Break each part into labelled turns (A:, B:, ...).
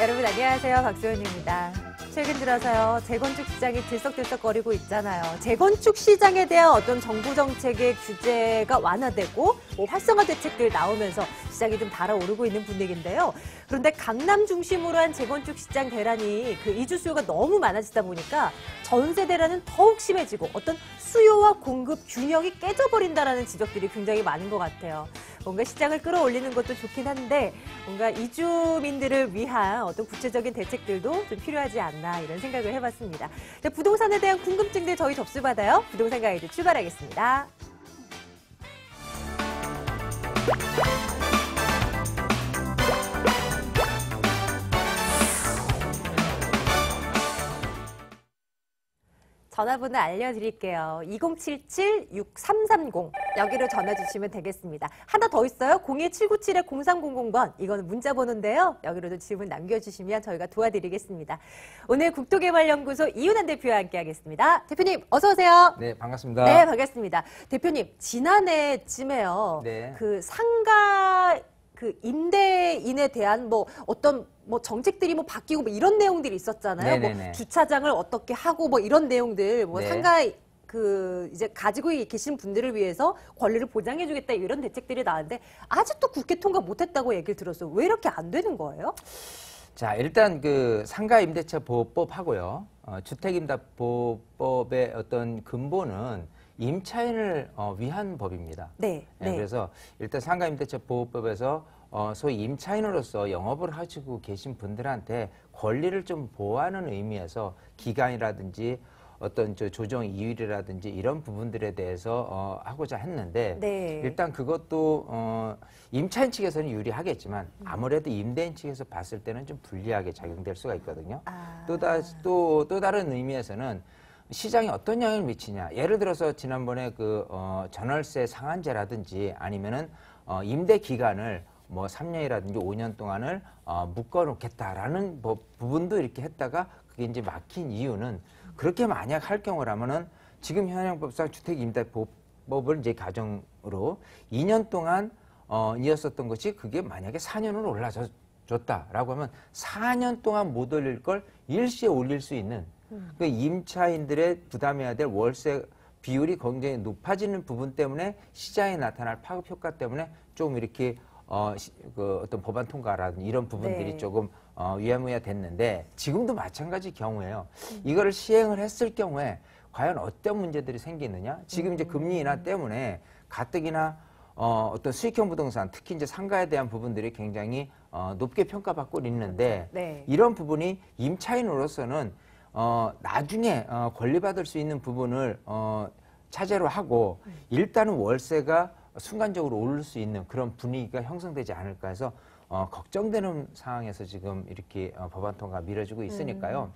A: 여러분 안녕하세요. 박소연입니다. 최근 들어서요, 재건축 시장이 들썩들썩거리고 있잖아요. 재건축 시장에 대한 어떤 정부 정책의 규제가 완화되고 활성화 대책들 나오면서 시장이 좀 달아오르고 있는 분위기인데요. 그런데 강남 중심으로 한 재건축 시장 대란이 이주 수요가 너무 많아지다 보니까 전세 대란은 더욱 심해지고 어떤 수요와 공급 균형이 깨져버린다라는 지적들이 굉장히 많은 것 같아요. 뭔가 시장을 끌어올리는 것도 좋긴 한데 뭔가 이주민들을 위한 어떤 구체적인 대책들도 좀 필요하지 않나 이런 생각을 해봤습니다. 부동산에 대한 궁금증들 저희 접수받아요. 부동산 가이드 출발하겠습니다. 전화번호 알려드릴게요. 2077-6330 여기로 전화 주시면 되겠습니다. 하나 더 있어요. 02797-0300번 이거는 문자 번호인데요. 여기로도 질문 남겨주시면 저희가 도와드리겠습니다. 오늘 국토개발연구소 이윤환 대표와 함께하겠습니다. 대표님 어서 오세요.
B: 네, 반갑습니다.
A: 네, 반갑습니다. 대표님 지난해쯤에요.
B: 네.
A: 상가 임대인에 대한 어떤 정책들이 바뀌고 이런 내용들이 있었잖아요.
B: 네네네.
A: 주차장을 어떻게 하고 이런 내용들
B: 네.
A: 상가 이제 가지고 계신 분들을 위해서 권리를 보장해주겠다 이런 대책들이 나왔는데 아직도 국회 통과 못했다고 얘기를 들었어요. 왜 이렇게 안 되는 거예요?
B: 자, 일단 상가임대차 보호법 하고요. 주택임대보호법의 어떤 근본은 임차인을 위한 법입니다.
A: 네. 네.
B: 그래서 일단 상가임대차 보호법에서 소위 임차인으로서 영업을 하시고 계신 분들한테 권리를 좀 보호하는 의미에서 기간이라든지 어떤 조정 이율이라든지 이런 부분들에 대해서 하고자 했는데
A: 네.
B: 일단 그것도 임차인 측에서는 유리하겠지만 아무래도 임대인 측에서 봤을 때는 좀 불리하게 작용될 수가 있거든요. 또 다른 의미에서는 시장에 어떤 영향을 미치냐. 예를 들어서 지난번에 전월세 상한제라든지 아니면은 임대 기간을 3년이라든지 5년 동안을 묶어놓겠다라는 부분도 이렇게 했다가 그게 이제 막힌 이유는 그렇게 만약 할 경우라면은 지금 현행법상 주택임대보호법을 이제 가정으로 2년 동안 이었었던 것이 그게 만약에 4년으로 올라졌다라고 하면 4년 동안 못 올릴 걸 일시에 올릴 수 있는 그 임차인들의 부담해야 될 월세 비율이 굉장히 높아지는 부분 때문에 시장에 나타날 파급 효과 때문에 좀 이렇게 어떤 법안 통과라든지 이런 부분들이
A: 네.
B: 조금 위야무야 됐는데 지금도 마찬가지 경우에요. 이거를 시행을 했을 경우에 과연 어떤 문제들이 생기느냐? 지금 이제 금리 인하 때문에 가뜩이나 어떤 수익형 부동산, 특히 이제 상가에 대한 부분들이 굉장히 높게 평가받고 있는데
A: 네.
B: 이런 부분이 임차인으로서는 나중에 권리받을 수 있는 부분을 차제로 하고 일단은 월세가 순간적으로 오를 수 있는 그런 분위기가 형성되지 않을까 해서 걱정되는 상황에서 지금 이렇게 법안 통과 미뤄지고 있으니까요.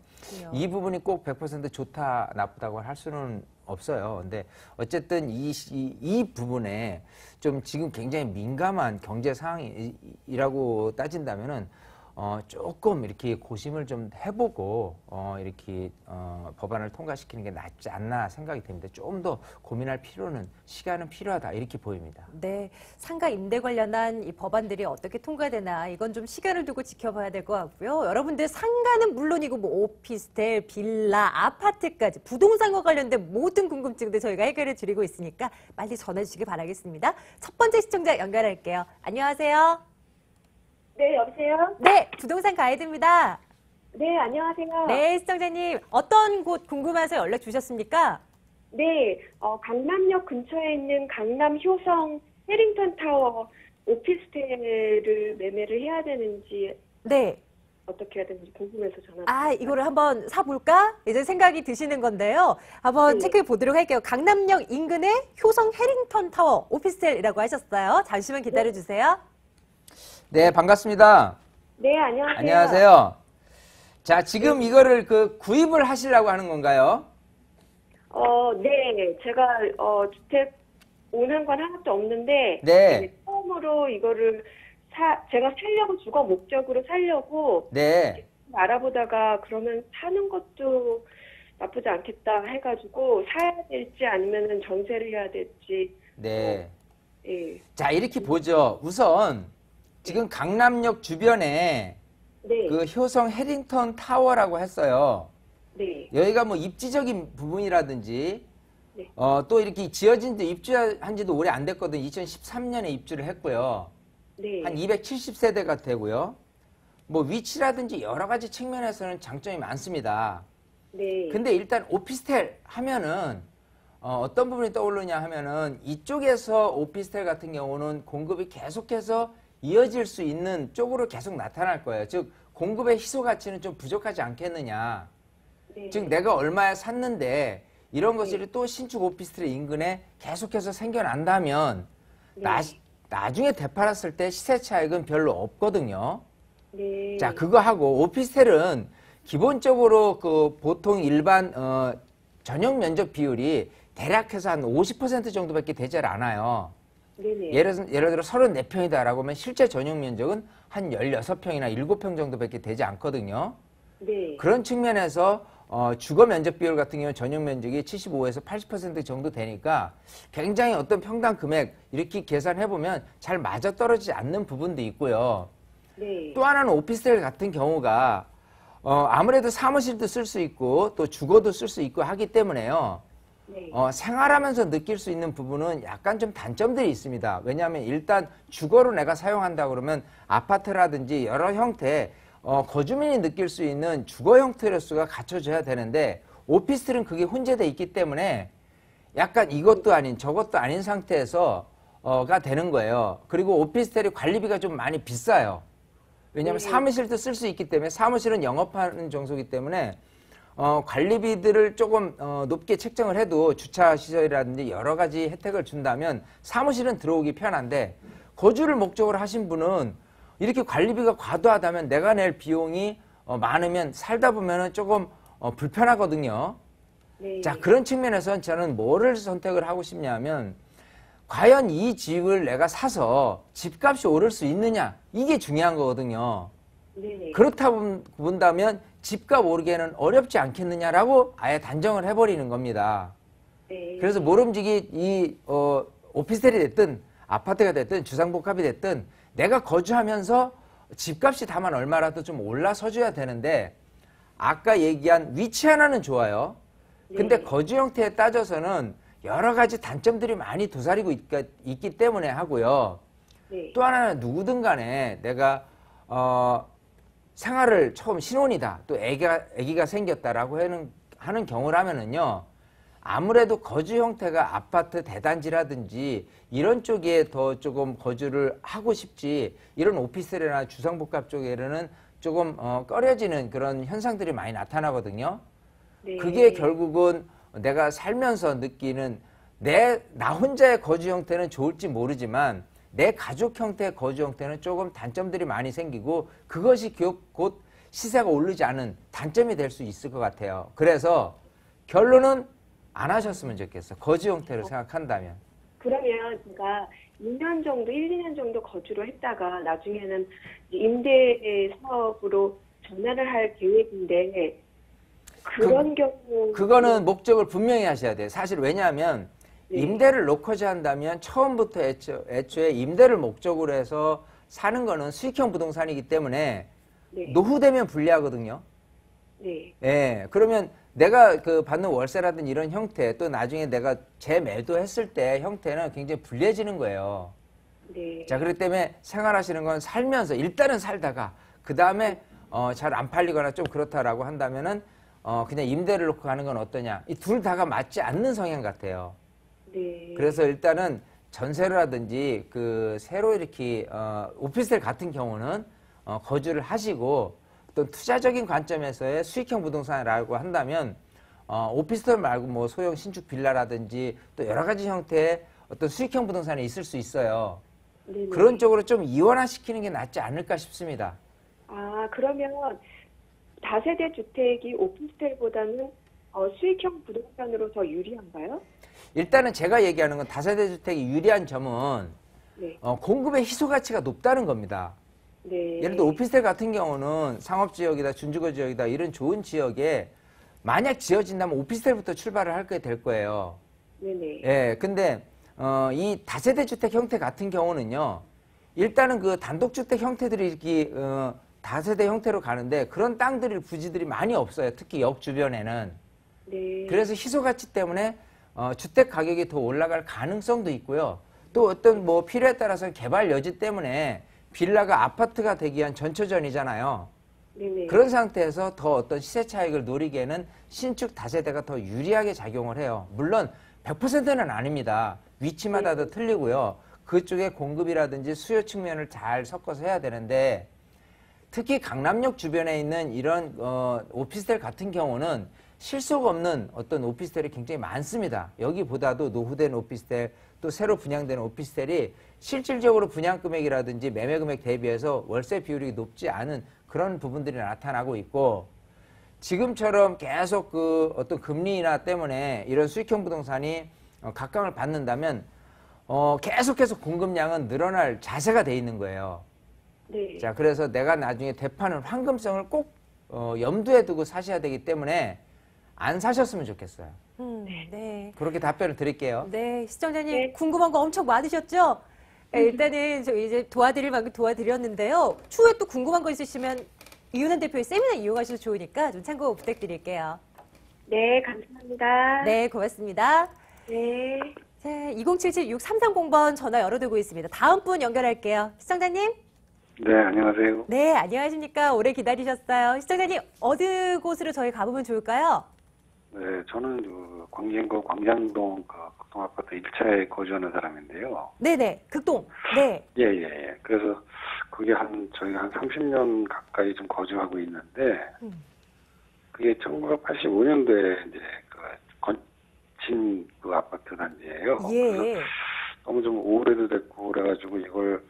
B: 이 부분이 꼭 100% 좋다 나쁘다고 할 수는 없어요. 근데 어쨌든 이 부분에 좀 지금 굉장히 민감한 경제 상황이라고 따진다면은 조금 이렇게 고심을 좀 해보고 이렇게 법안을 통과시키는 게 낫지 않나 생각이 됩니다. 좀 더 고민할 필요는 시간은 필요하다 이렇게 보입니다.
A: 네, 상가 임대 관련한 이 법안들이 어떻게 통과되나 이건 좀 시간을 두고 지켜봐야 될 것 같고요. 여러분들 상가는 물론이고 오피스텔, 빌라, 아파트까지 부동산과 관련된 모든 궁금증들 저희가 해결해 드리고 있으니까 빨리 전해 주시기 바라겠습니다. 첫 번째 시청자 연결할게요. 안녕하세요.
C: 네, 여보세요?
A: 네, 부동산 가이드입니다.
C: 네, 안녕하세요.
A: 네, 시청자님 어떤 곳 궁금해서 연락 주셨습니까?
C: 네, 강남역 근처에 있는 강남 효성 해링턴 타워 오피스텔을 매매를 해야 되는지
A: 네.
C: 어떻게 해야 되는지 궁금해서 전화.
A: 이거를 한번 사볼까? 이제 생각이 드시는 건데요. 한번
C: 네.
A: 체크해 보도록 할게요. 강남역 인근의 효성 해링턴 타워 오피스텔이라고 하셨어요. 잠시만 기다려 주세요.
B: 네, 반갑습니다.
C: 네, 안녕하세요.
B: 안녕하세요. 자, 지금 이거를 구입을 하시려고 하는 건가요?
C: 네, 제가 주택 오는 건 하나도 없는데
B: 네.
C: 처음으로 이거를 제가 살려고 주거 목적으로 살려고
B: 네.
C: 알아보다가 그러면 사는 것도 나쁘지 않겠다 해가지고 사야 될지 아니면은 전세를 해야 될지.
B: 네.
C: 예.
B: 자, 이렇게 보죠. 우선 지금 강남역 주변에
C: 네.
B: 그 효성 해링턴 타워라고 했어요.
C: 네.
B: 여기가 뭐 입지적인 부분이라든지
C: 네.
B: 또 이렇게 지어진 지 입주한 지도 오래 안 됐거든요. 2013년에 입주를 했고요.
C: 네.
B: 한 270세대가 되고요. 뭐 위치라든지 여러 가지 측면에서는 장점이 많습니다.
C: 네.
B: 근데 일단 오피스텔 하면은 어떤 부분이 떠오르냐 하면은 이쪽에서 오피스텔 같은 경우는 공급이 계속해서 이어질 수 있는 쪽으로 계속 나타날 거예요. 즉 공급의 희소 가치는 좀 부족하지 않겠느냐.
C: 네.
B: 즉 내가 얼마에 샀는데 이런 것들이 또 신축 오피스텔 인근에 계속해서 생겨난다면
C: 네.
B: 나중에 되팔았을 때 시세 차익은 별로 없거든요.
C: 네.
B: 자, 그거 하고 오피스텔은 기본적으로 그 보통 일반 전용 면적 비율이 대략해서 한 50% 정도밖에 되지 않아요.
C: 네네.
B: 예를 들어 34평이다라고 하면 실제 전용 면적은 한 16평이나 7평 정도밖에 되지 않거든요.
C: 네.
B: 그런 측면에서 주거 면적 비율 같은 경우는 전용 면적이 75에서 80% 정도 되니까 굉장히 어떤 평당 금액 이렇게 계산해 보면 잘 맞아떨어지지 않는 부분도 있고요.
C: 네.
B: 또 하나는 오피스텔 같은 경우가 아무래도 사무실도 쓸 수 있고 또 주거도 쓸 수 있고 하기 때문에요.
C: 네.
B: 생활하면서 느낄 수 있는 부분은 약간 좀 단점들이 있습니다. 왜냐하면 일단 주거로 내가 사용한다 그러면 아파트라든지 여러 형태 거주민이 느낄 수 있는 주거 형태로서가 갖춰져야 되는데 오피스텔은 그게 혼재돼 있기 때문에 약간 이것도 아닌 저것도 아닌 상태에서가 되는 거예요. 그리고 오피스텔이 관리비가 좀 많이 비싸요. 왜냐하면 사무실도 쓸 수 있기 때문에 사무실은 영업하는 정소이기 때문에 관리비들을 조금 높게 책정을 해도 주차 시설이라든지 여러 가지 혜택을 준다면 사무실은 들어오기 편한데 거주를 목적으로 하신 분은 이렇게 관리비가 과도하다면 내가 낼 비용이 많으면 살다 보면은 조금 불편하거든요.
C: 네.
B: 자, 그런 측면에서는 저는 뭐를 선택을 하고 싶냐면 과연 이 집을 내가 사서 집값이 오를 수 있느냐 이게 중요한 거거든요.
C: 네네.
B: 그렇다 본다면 집값 오르기에는 어렵지 않겠느냐라고 아예 단정을 해버리는 겁니다.
C: 네.
B: 그래서 모름지기 이 오피스텔이 됐든 아파트가 됐든 주상복합이 됐든 내가 거주하면서 집값이 다만 얼마라도 좀 올라서줘야 되는데 아까 얘기한 위치 하나는 좋아요. 근데
C: 네.
B: 거주 형태에 따져서는 여러 가지 단점들이 많이 도사리고 있기 때문에 하고요.
C: 네.
B: 또 하나는 누구든 간에 내가 생활을 처음 신혼이다 또 아기가 생겼다라고 하는 경우라면은요 아무래도 거주 형태가 아파트 대단지라든지 이런 쪽에 더 조금 거주를 하고 싶지 이런 오피스텔이나 주상복합 쪽에는 조금 꺼려지는 그런 현상들이 많이 나타나거든요.
C: 네.
B: 그게 결국은 내가 살면서 느끼는 나 혼자의 거주 형태는 좋을지 모르지만 내 가족 형태의 거주 형태는 조금 단점들이 많이 생기고 그것이 곧 시세가 오르지 않은 단점이 될 수 있을 것 같아요. 그래서 결론은 안 하셨으면 좋겠어. 거주 형태를 생각한다면.
C: 그러면 제가 2년 정도, 1, 2년 정도 거주를 했다가 나중에는 임대 사업으로 전환을 할 계획인데 그런 경우
B: 그거는 목적을 분명히 하셔야 돼요. 사실 왜냐하면
C: 네.
B: 임대를 놓고자 한다면 처음부터 애초에 임대를 목적으로 해서 사는 거는 수익형 부동산이기 때문에
C: 네.
B: 노후되면 불리하거든요.
C: 네.
B: 예, 그러면 내가 그 받는 월세라든지 이런 형태 또 나중에 내가 재매도했을 때 형태는 굉장히 불리해지는 거예요.
C: 네.
B: 자, 그렇기 때문에 생활하시는 건 살면서 일단은 살다가 그 다음에 잘 안 팔리거나 좀 그렇다라고 한다면은 그냥 임대를 놓고 가는 건 어떠냐. 이 둘 다가 맞지 않는 성향 같아요.
C: 네.
B: 그래서 일단은 전세라든지 그 새로 이렇게 오피스텔 같은 경우는 거주를 하시고 어떤 투자적인 관점에서의 수익형 부동산이라고 한다면 오피스텔 말고 뭐 소형 신축 빌라라든지 또 여러 가지 형태의 어떤 수익형 부동산이 있을 수 있어요.
C: 네네.
B: 그런 쪽으로 좀 이원화시키는 게 낫지 않을까 싶습니다.
C: 아, 그러면 다세대 주택이 오피스텔보다는 수익형 부동산으로 더 유리한가요?
B: 일단은 제가 얘기하는 건 다세대 주택이 유리한 점은
C: 네.
B: 공급의 희소 가치가 높다는 겁니다.
C: 네.
B: 예를 들어 오피스텔 같은 경우는 상업지역이다 준주거 지역이다 이런 좋은 지역에 만약 지어진다면 오피스텔부터 출발을 하게 될 거예요.
C: 네네.
B: 예, 근데 이 다세대 주택 형태 같은 경우는요 일단은 그 단독주택 형태들이 이렇게 다세대 형태로 가는데 그런 땅들이 부지들이 많이 없어요. 특히 역 주변에는.
C: 네.
B: 그래서 희소 가치 때문에 주택 가격이 더 올라갈 가능성도 있고요. 또 어떤 뭐 필요에 따라서 개발 여지 때문에 빌라가 아파트가 되기 위한 전초전이잖아요.
C: 네네.
B: 그런 상태에서 더 어떤 시세 차익을 노리기에는 신축 다세대가 더 유리하게 작용을 해요. 물론 100%는 아닙니다. 위치마다 더 틀리고요. 그쪽의 공급이라든지 수요 측면을 잘 섞어서 해야 되는데 특히 강남역 주변에 있는 이런 오피스텔 같은 경우는 실속 없는 어떤 오피스텔이 굉장히 많습니다. 여기보다도 노후된 오피스텔 또 새로 분양된 오피스텔이 실질적으로 분양 금액이라든지 매매 금액 대비해서 월세 비율이 높지 않은 그런 부분들이 나타나고 있고 지금처럼 계속 그 어떤 금리 인하 때문에 이런 수익형 부동산이 각광을 받는다면 계속해서 공급량은 늘어날 자세가 돼 있는 거예요.
C: 네.
B: 자, 그래서 내가 나중에 되파는 황금성을 꼭 염두에 두고 사셔야 되기 때문에 안 사셨으면 좋겠어요.
A: 네.
B: 그렇게 답변을 드릴게요.
A: 네, 시청자님
C: 네.
A: 궁금한 거 엄청 많으셨죠? 네, 일단은 저 이제 도와드릴 만큼 도와드렸는데요. 추후에 또 궁금한 거 있으시면 이윤은 대표의 세미나 이용하셔도 좋으니까 좀 참고 부탁드릴게요.
C: 네, 감사합니다.
A: 네, 고맙습니다.
C: 네.
A: 자, 2077-6330번 전화 열어두고 있습니다. 다음 분 연결할게요. 시청자님.
D: 네, 안녕하세요.
A: 네, 안녕하십니까. 오래 기다리셨어요. 시청자님, 어느 곳으로 저희 가보면 좋을까요?
D: 네, 저는 그 광진구 광장동 그 극동 아파트 1차에 거주하는 사람인데요.
A: 네네, 극동. 네.
D: 예, 예, 예. 그래서 그게 저희가 한 30년 가까이 좀 거주하고 있는데, 그게 1985년도에 이제 그 건진 그 아파트 단지예요. 그래서
A: 예.
D: 너무 좀 오래도 됐고 그래가지고 이걸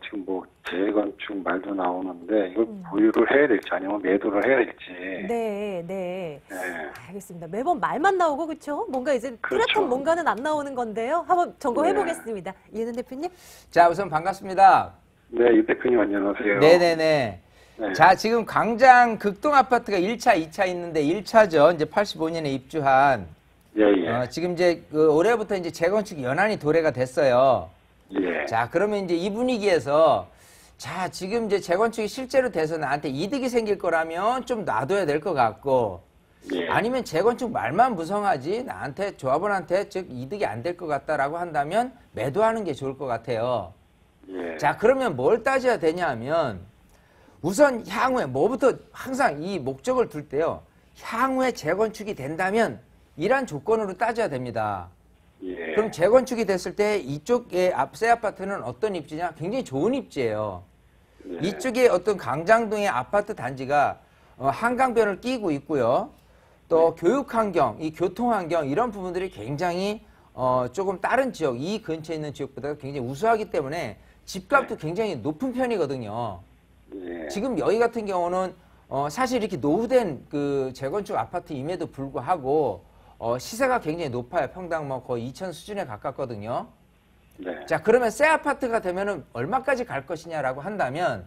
D: 지금 뭐 재건축 말도 나오는데 이걸 보유를 해야 될지 아니면 매도를 해야 될지.
A: 네, 네.
D: 네.
A: 알겠습니다. 매번 말만 나오고 그렇죠? 뭔가 이제
D: 그렇죠.
A: 뚜렷한 뭔가는 안 나오는 건데요. 한번 점검해
D: 네.
A: 보겠습니다. 이은은 대표님.
B: 자, 우선 반갑습니다.
D: 네, 유 대표님 안녕하세요.
B: 네네네.
D: 네.
B: 자, 지금 광장 극동 아파트가 1차, 2차 있는데 1차죠. 이제 85년에 입주한.
D: 예, 예.
B: 지금 이제 그 올해부터 이제 재건축 연한이 도래가 됐어요.
D: 예.
B: 자, 그러면 이제 이 분위기에서 자, 지금 이제 재건축이 실제로 돼서 나한테 이득이 생길 거라면 좀 놔둬야 될 것 같고
D: 예.
B: 아니면 재건축 말만 무성하지 나한테 조합원한테 즉 이득이 안 될 것 같다라고 한다면 매도하는 게 좋을 것 같아요.
D: 예.
B: 자, 그러면 뭘 따져야 되냐 하면 우선 향후에 뭐부터 항상 이 목적을 둘 때요. 향후에 재건축이 된다면 이란 조건으로 따져야 됩니다.
D: 예.
B: 그럼 재건축이 됐을 때 이쪽의 새 아파트는 어떤 입지냐? 굉장히 좋은 입지예요.
D: 예.
B: 이쪽에 어떤 강장동의 아파트 단지가 한강변을 끼고 있고요. 또 교육환경, 이 교통환경 이런 부분들이 굉장히 조금 다른 지역, 이 근처에 있는 지역보다 굉장히 우수하기 때문에 집값도 굉장히 높은 편이거든요.
D: 예.
B: 지금 여기 같은 경우는 사실 이렇게 노후된 그 재건축 아파트임에도 불구하고 시세가 굉장히 높아요. 평당 뭐 거의 2천 수준에 가깝거든요.
D: 네.
B: 자, 그러면 새 아파트가 되면은 얼마까지 갈 것이냐라고 한다면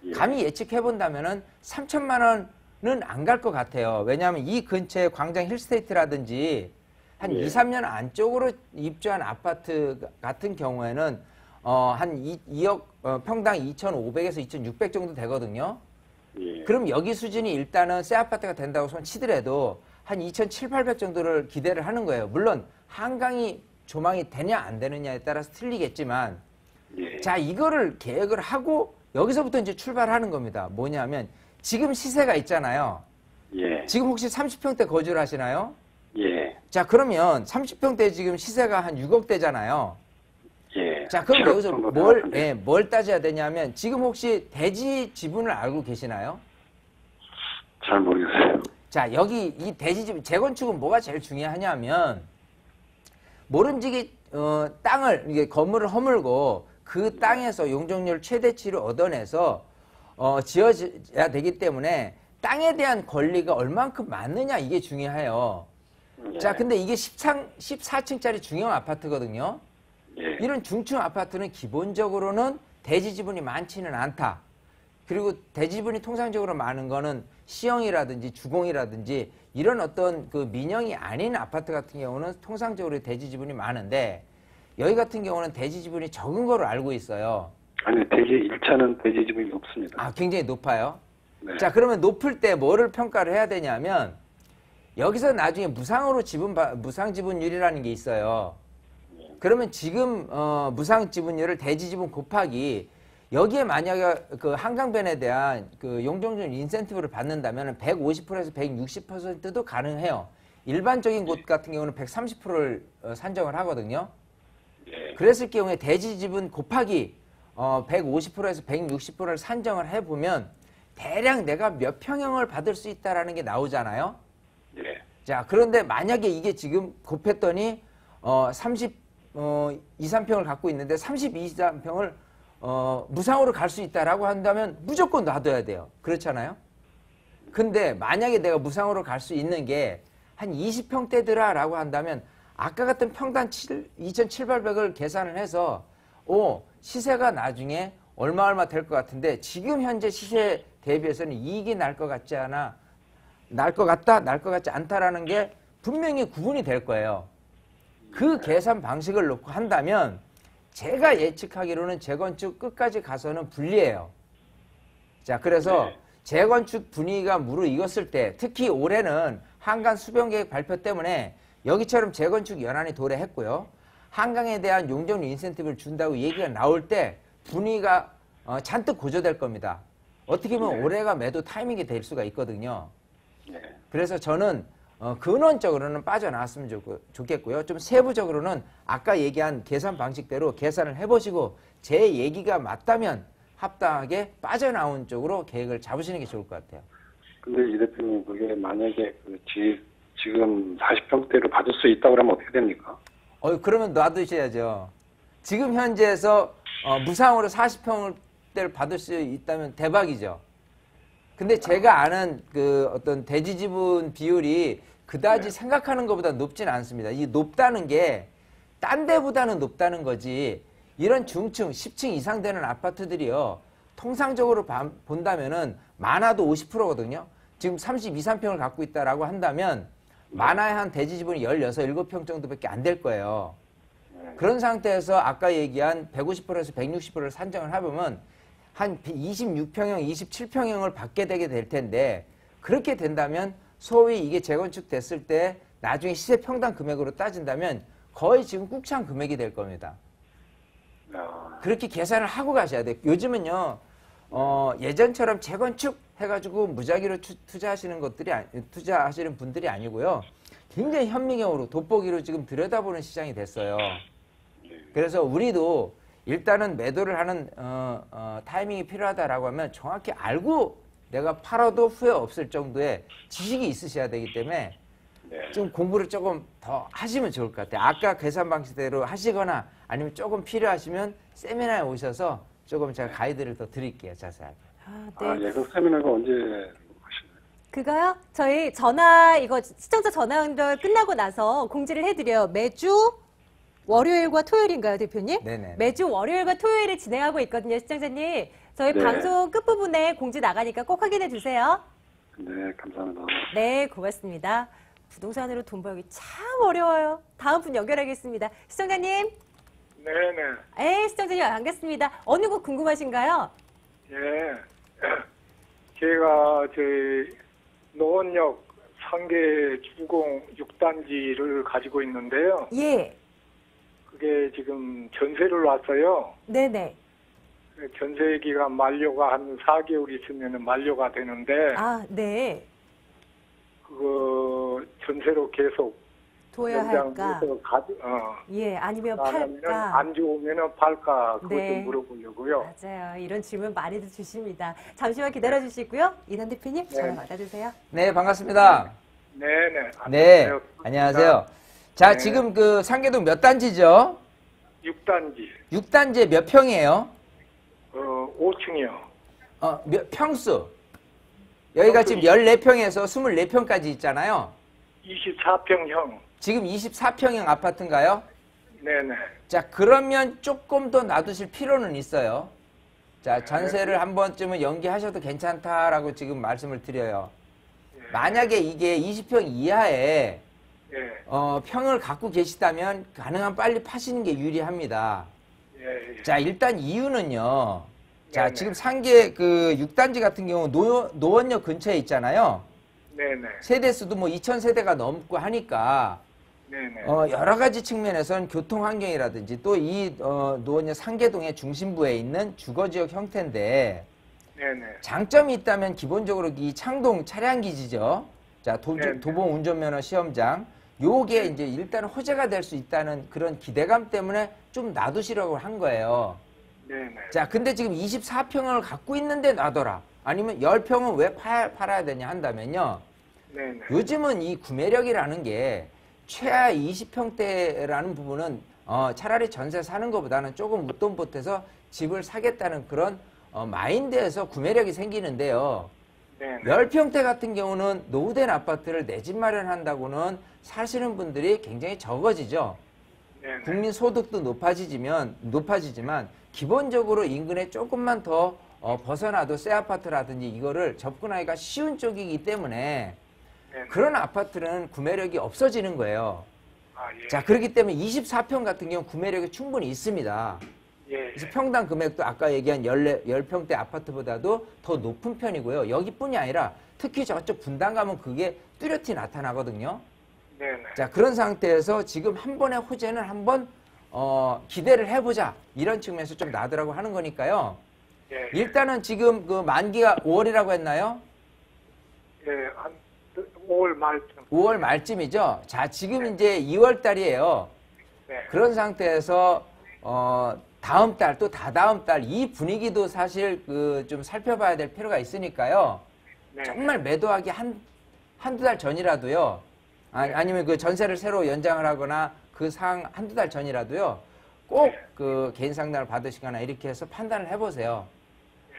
D: 예.
B: 감히 예측해 본다면은 3천만 원은 안 갈 것 같아요. 왜냐하면 이 근처에 광장 힐스테이트라든지 한
D: 예.
B: 2, 3년 안쪽으로 입주한 아파트 같은 경우에는 한 2억 평당 2,500에서 2,600 정도 되거든요.
D: 예.
B: 그럼 여기 수준이 일단은 새 아파트가 된다고 손 치더라도 한 2,700, 800 정도를 기대를 하는 거예요. 물론 한강이 조망이 되냐 안 되느냐에 따라서 틀리겠지만
D: 예.
B: 자, 이거를 계획을 하고 여기서부터 이제 출발하는 겁니다. 뭐냐면 지금 시세가 있잖아요.
D: 예.
B: 지금 혹시 30평대 거주를 하시나요?
D: 예.
B: 자, 그러면 30평대 지금 시세가 한 6억대잖아요.
D: 예.
B: 자, 그럼
D: 7억
B: 여기서
D: 정도
B: 뭘,
D: 나왔는데.
B: 예, 뭘 따져야 되냐면 지금 혹시 대지 지분을 알고 계시나요?
D: 잘 모르겠어요.
B: 자, 여기 이 대지 지분, 재건축은 뭐가 제일 중요하냐면 모름지기 땅을 이게 건물을 허물고 그 땅에서 용적률 최대치를 얻어내서 지어져야 되기 때문에 땅에 대한 권리가 얼만큼 많느냐 이게 중요해요.
D: 예.
B: 자, 근데 이게 14층짜리 중형 아파트거든요.
D: 예.
B: 이런 중층 아파트는 기본적으로는 대지 지분이 많지는 않다. 그리고 대지 지분이 통상적으로 많은 거는 C형이라든지 주공이라든지 이런 어떤 그 민영이 아닌 아파트 같은 경우는 통상적으로 대지 지분이 많은데 여기 같은 경우는 대지 지분이 적은 거로 알고 있어요.
D: 아니, 대지 1차는 대지 지분이 높습니다.
B: 아, 굉장히 높아요.
D: 네.
B: 자, 그러면 높을 때 뭐를 평가를 해야 되냐면 여기서 나중에 무상 지분율이라는 게 있어요. 그러면 지금 무상 지분율을 대지 지분 곱하기 여기에 만약에 그 한강변에 대한 그 용적률 인센티브를 받는다면 150%에서 160%도 가능해요. 일반적인 곳 같은 경우는 130%를 산정을 하거든요. 그랬을 경우에 대지 지분 곱하기 150%에서 160%를 산정을 해보면 대략 내가 몇 평형을 받을 수 있다라는 게 나오잖아요.
D: 예.
B: 자, 그런데 만약에 이게 지금 곱했더니 3평을 갖고 있는데 32평을 무상으로 갈 수 있다라고 한다면 무조건 놔둬야 돼요. 그렇잖아요. 근데 만약에 내가 무상으로 갈 수 있는 게 한 20평대더라라고 한다면 아까 같은 평당 2,700을 계산을 해서 시세가 나중에 얼마 될 것 같은데 지금 현재 시세 대비해서는 이익이 날 것 같지 않아? 날 것 같다? 날 것 같지 않다라는 게 분명히 구분이 될 거예요. 그 계산 방식을 놓고 한다면 제가 예측하기로는 재건축 끝까지 가서는 불리해요. 자, 그래서 재건축 분위기가 무르익었을 때 특히 올해는 한강 수변계획 발표 때문에 여기처럼 재건축 연한이 도래했고요. 한강에 대한 용적률 인센티브를 준다고 얘기가 나올 때 분위기가 잔뜩 고조될 겁니다. 어떻게 보면 올해가 매도 타이밍이 될 수가 있거든요. 그래서 저는 근원적으로는 빠져나왔으면 좋겠고요. 좀 세부적으로는 아까 얘기한 계산 방식대로 계산을 해보시고 제 얘기가 맞다면 합당하게 빠져나온 쪽으로 계획을 잡으시는 게 좋을 것 같아요.
D: 근데 이 대표님, 그게 만약에 지금 40평대를 받을 수 있다고 하면 어떻게 됩니까?
B: 그러면 놔두셔야죠. 지금 현재에서 무상으로 40평대를 받을 수 있다면 대박이죠. 근데 제가 아는 그 어떤 대지 지분 비율이 그다지 생각하는 것보다 높진 않습니다. 이 높다는 게 딴 데보다는 높다는 거지. 이런 중층 10층 이상 되는 아파트들이요. 통상적으로 본다면은 많아도 50%거든요. 지금 32, 3평을 갖고 있다라고 한다면 많아야 한 대지 지분이 16, 17평 정도밖에 안 될 거예요. 그런 상태에서 아까 얘기한 150%에서 160%를 산정을 해보면 한 26평형, 27평형을 받게 되게 될 텐데 그렇게 된다면 소위 이게 재건축 됐을 때 나중에 시세 평당 금액으로 따진다면 거의 지금 꾹찬 금액이 될 겁니다. 그렇게 계산을 하고 가셔야 돼요. 요즘은요, 예전처럼 재건축 해가지고 무작위로 투자하시는 분들이 아니고요. 굉장히 현미경으로 돋보기로 지금 들여다보는 시장이 됐어요. 그래서 우리도 일단은 매도를 하는 타이밍이 필요하다라고 하면 정확히 알고 내가 팔아도 후회 없을 정도의 지식이 있으셔야 되기 때문에 좀 공부를 조금 더 하시면 좋을 것 같아요. 아까 계산 방식대로 하시거나 아니면 조금 필요하시면 세미나에 오셔서 조금 제가 가이드를 더 드릴게요. 자세하게.
D: 예, 그 세미나가 언제 하시나요?
A: 그거요? 저희 시청자 전화 연결 끝나고 나서 공지를 해드려요. 매주 월요일과 토요일인가요, 대표님?
B: 네네.
A: 매주 월요일과 토요일에 진행하고 있거든요, 시청자님. 저희 방송 끝부분에 공지 나가니까 꼭 확인해 주세요.
D: 네, 감사합니다.
A: 네, 고맙습니다. 부동산으로 돈 벌기 참 어려워요. 다음 분 연결하겠습니다. 시청자님.
E: 네네.
A: 시청자님 반갑습니다. 어느 곳 궁금하신가요?
E: 예. 제가 노원역 상계 주공 6단지를 가지고 있는데요.
A: 예.
E: 그게 지금 전세를 왔어요.
A: 네네.
E: 전세 기간 만료가 한 4개월 있으면 만료가 되는데,
A: 네.
E: 그거 전세로 계속
A: 둬야 할까?
E: 예,
A: 아니면 팔까?
E: 안 좋으면 팔까? 그거
A: 네.
E: 좀 물어보려고요.
A: 맞아요. 이런 질문 많이들 주십니다. 잠시만 기다려 주시고요. 이남 대표님 전화 받아주세요.
B: 네, 반갑습니다.
E: 네네.
B: 네, 안녕하세요. 자,
E: 네.
B: 지금 그 상계동 몇 단지죠?
E: 6단지.
B: 6단지에 몇 평이에요?
E: 5층이요.
B: 평수. 여기가 지금 14평에서 24평까지 있잖아요.
E: 24평형.
B: 지금 24평형 아파트인가요?
E: 네네.
B: 자, 그러면 조금 더 놔두실 필요는 있어요. 자, 전세를 한 번쯤은 연기하셔도 괜찮다라고 지금 말씀을 드려요. 만약에 이게 20평 이하에 평을 갖고 계시다면 가능한 빨리 파시는 게 유리합니다.
E: 예, 예.
B: 자, 일단 이유는요. 자,
E: 네네.
B: 지금 상계 그 6단지 같은 경우 노원역 근처에 있잖아요.
E: 네네.
B: 세대수도 뭐 2,000세대가 넘고 하니까
E: 네네.
B: 여러 가지 측면에서는 교통 환경이라든지 또 이 노원역 상계동의 중심부에 있는 주거지역 형태인데
E: 네네.
B: 장점이 있다면 기본적으로 이 창동 차량기지죠. 자,
E: 네네.
B: 도봉 운전면허 시험장. 요게 이제 일단 호재가 될 수 있다는 그런 기대감 때문에 좀 놔두시라고 한 거예요.
E: 네네.
B: 자, 근데 지금 24평을 갖고 있는데 놔둬라. 아니면 10평은 왜 팔아야 되냐 한다면요.
E: 네네.
B: 요즘은 이 구매력이라는 게 최하 20평대라는 부분은 차라리 전세 사는 것보다는 조금 웃돈 보태서 집을 사겠다는 그런 마인드에서 구매력이 생기는데요.
E: 네네.
B: 10평대 같은 경우는 노후된 아파트를 내 집 마련한다고는 사시는 분들이 굉장히 적어지죠.
E: 네네.
B: 국민 소득도 높아지지만 기본적으로 인근에 조금만 더 벗어나도 새 아파트라든지 이거를 접근하기가 쉬운 쪽이기 때문에
E: 네네.
B: 그런 아파트는 구매력이 없어지는 거예요.
E: 아, 예.
B: 자, 그렇기 때문에 24평 같은 경우 구매력이 충분히 있습니다.
E: 예.
B: 그래서 평당 금액도 아까 얘기한 10평대 아파트보다도 더 높은 편이고요. 여기뿐이 아니라 특히 저쪽 분당 가면 그게 뚜렷이 나타나거든요.
E: 네네.
B: 자, 그런 상태에서 지금 한 번의 호재는 한번 기대를 해보자. 이런 측면에서 좀 나더라고 하는 거니까요.
E: 예.
B: 일단은 지금 그 만기가 5월이라고 했나요?
E: 예. 한 5월 말쯤.
B: 5월 말쯤이죠. 자, 지금 이제 2월 달이에요.
E: 네.
B: 그런 상태에서 다음 달 또 다다음 달 이 분위기도 사실 그 좀 살펴봐야 될 필요가 있으니까요.
E: 네.
B: 정말 매도하기 한두 달 전이라도요. 아니면 그 전세를 새로 연장을 하거나 그 상황 한두 달 전이라도요. 꼭 그 개인 상담을 받으시거나 이렇게 해서 판단을 해보세요.